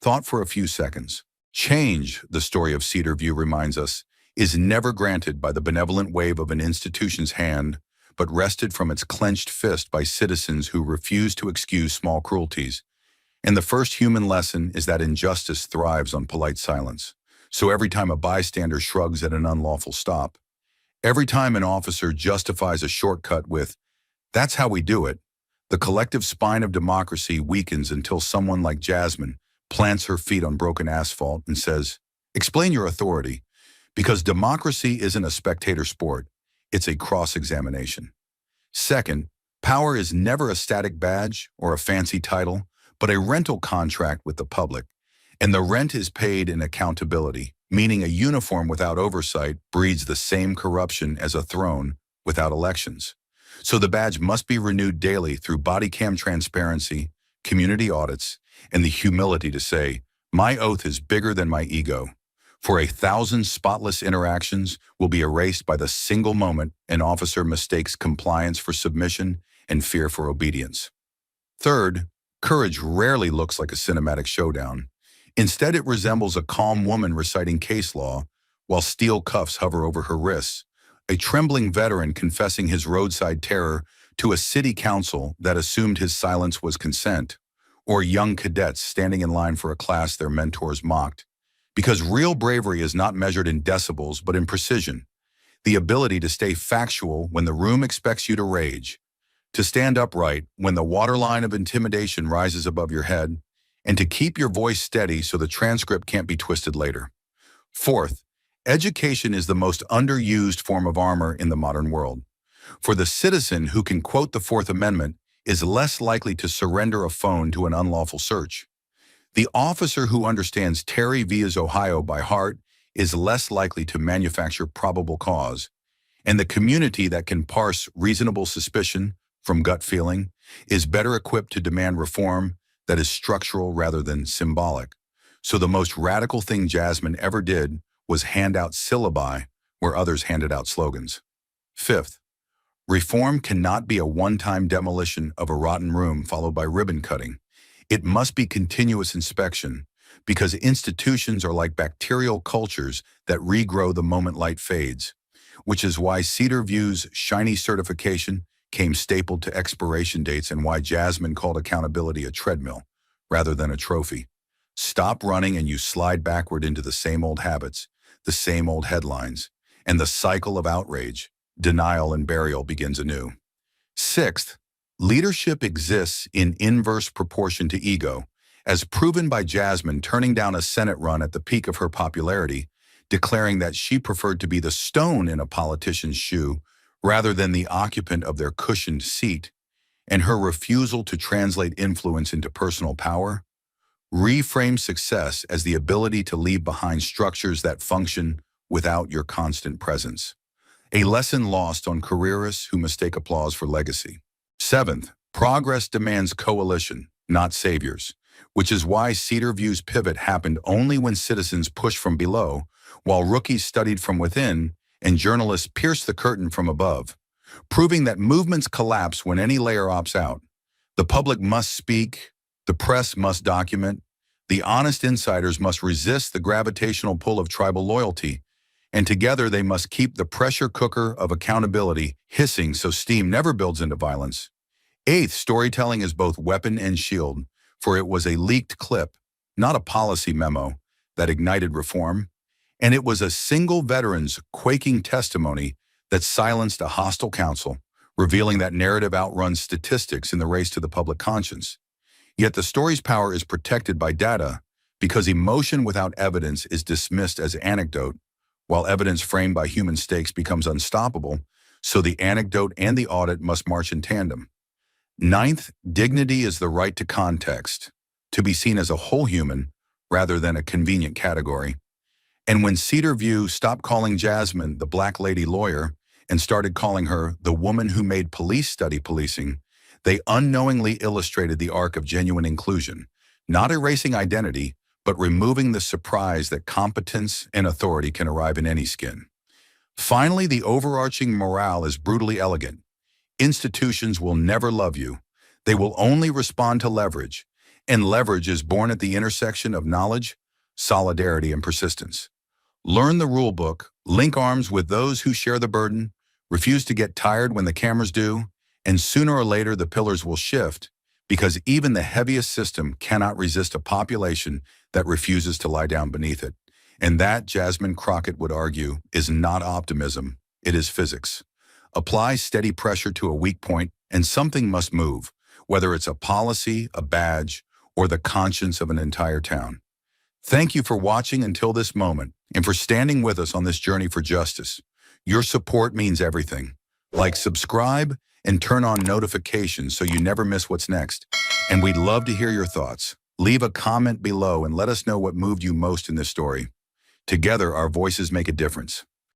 Thought for a few seconds. Change, the story of Cedarview reminds us, is never granted by the benevolent wave of an institution's hand, but wrested from its clenched fist by citizens who refuse to excuse small cruelties. And the first human lesson is that injustice thrives on polite silence. So every time a bystander shrugs at an unlawful stop, every time an officer justifies a shortcut with, "That's how we do it," the collective spine of democracy weakens until someone like Jasmine plants her feet on broken asphalt and says, "Explain your authority," because democracy isn't a spectator sport, it's a cross-examination. Second, power is never a static badge or a fancy title, but a rental contract with the public. And the rent is paid in accountability, meaning a uniform without oversight breeds the same corruption as a throne without elections. So the badge must be renewed daily through body cam transparency, community audits, and the humility to say, "My oath is bigger than my ego." For 1,000 spotless interactions will be erased by the single moment an officer mistakes compliance for submission and fear for obedience. Third, courage rarely looks like a cinematic showdown. Instead, it resembles a calm woman reciting case law while steel cuffs hover over her wrists, a trembling veteran confessing his roadside terror to a city council that assumed his silence was consent, or young cadets standing in line for a class their mentors mocked. Because real bravery is not measured in decibels but in precision, the ability to stay factual when the room expects you to rage, to stand upright when the waterline of intimidation rises above your head, and to keep your voice steady so the transcript can't be twisted later. Fourth, education is the most underused form of armor in the modern world. For the citizen who can quote the Fourth Amendment is less likely to surrender a phone to an unlawful search. The officer who understands Terry vs. Ohio by heart is less likely to manufacture probable cause. And the community that can parse reasonable suspicion from gut feeling is better equipped to demand reform that is structural rather than symbolic. So the most radical thing Jasmine ever did was hand out syllabi where others handed out slogans. Fifth, reform cannot be a one-time demolition of a rotten room followed by ribbon cutting. It must be continuous inspection, because institutions are like bacterial cultures that regrow the moment light fades, which is why Cedar View's shiny certification came stapled to expiration dates and why Jasmine called accountability a treadmill rather than a trophy. Stop running and you slide backward into the same old habits, the same old headlines, and the cycle of outrage, denial, and burial begins anew. Sixth, leadership exists in inverse proportion to ego, as proven by Jasmine turning down a Senate run at the peak of her popularity, declaring that she preferred to be the stone in a politician's shoe rather than the occupant of their cushioned seat, and her refusal to translate influence into personal power, reframe success as the ability to leave behind structures that function without your constant presence. A lesson lost on careerists who mistake applause for legacy. Seventh, progress demands coalition, not saviors, which is why Cedar View's pivot happened only when citizens pushed from below, while rookies studied from within and journalists pierced the curtain from above, proving that movements collapse when any layer opts out. The public must speak, the press must document, the honest insiders must resist the gravitational pull of tribal loyalty, and together they must keep the pressure cooker of accountability hissing so steam never builds into violence. Eighth, storytelling is both weapon and shield, for it was a leaked clip, not a policy memo, that ignited reform, and it was a single veteran's quaking testimony that silenced a hostile council, revealing that narrative outruns statistics in the race to the public conscience. Yet the story's power is protected by data because emotion without evidence is dismissed as anecdote, while evidence framed by human stakes becomes unstoppable, so the anecdote and the audit must march in tandem. Ninth, dignity is the right to context, to be seen as a whole human rather than a convenient category. And when Cedar View stopped calling Jasmine the black lady lawyer and started calling her the woman who made police study policing, they unknowingly illustrated the arc of genuine inclusion, not erasing identity, but removing the surprise that competence and authority can arrive in any skin. Finally, the overarching morale is brutally elegant. Institutions will never love you. They will only respond to leverage, and leverage is born at the intersection of knowledge, solidarity, and persistence. Learn the rule book, Link arms with those who share the burden, refuse to get tired when the cameras do, and sooner or later the pillars will shift, because even the heaviest system cannot resist a population that refuses to lie down beneath it. And that, Jasmine Crockett would argue, is not optimism, it is physics. Apply steady pressure to a weak point, and something must move, whether it's a policy, a badge, or the conscience of an entire town. Thank you for watching until this moment, and for standing with us on this journey for justice. Your support means everything. Like, subscribe, and turn on notifications so you never miss what's next. And we'd love to hear your thoughts. Leave a comment below and let us know what moved you most in this story. Together, our voices make a difference.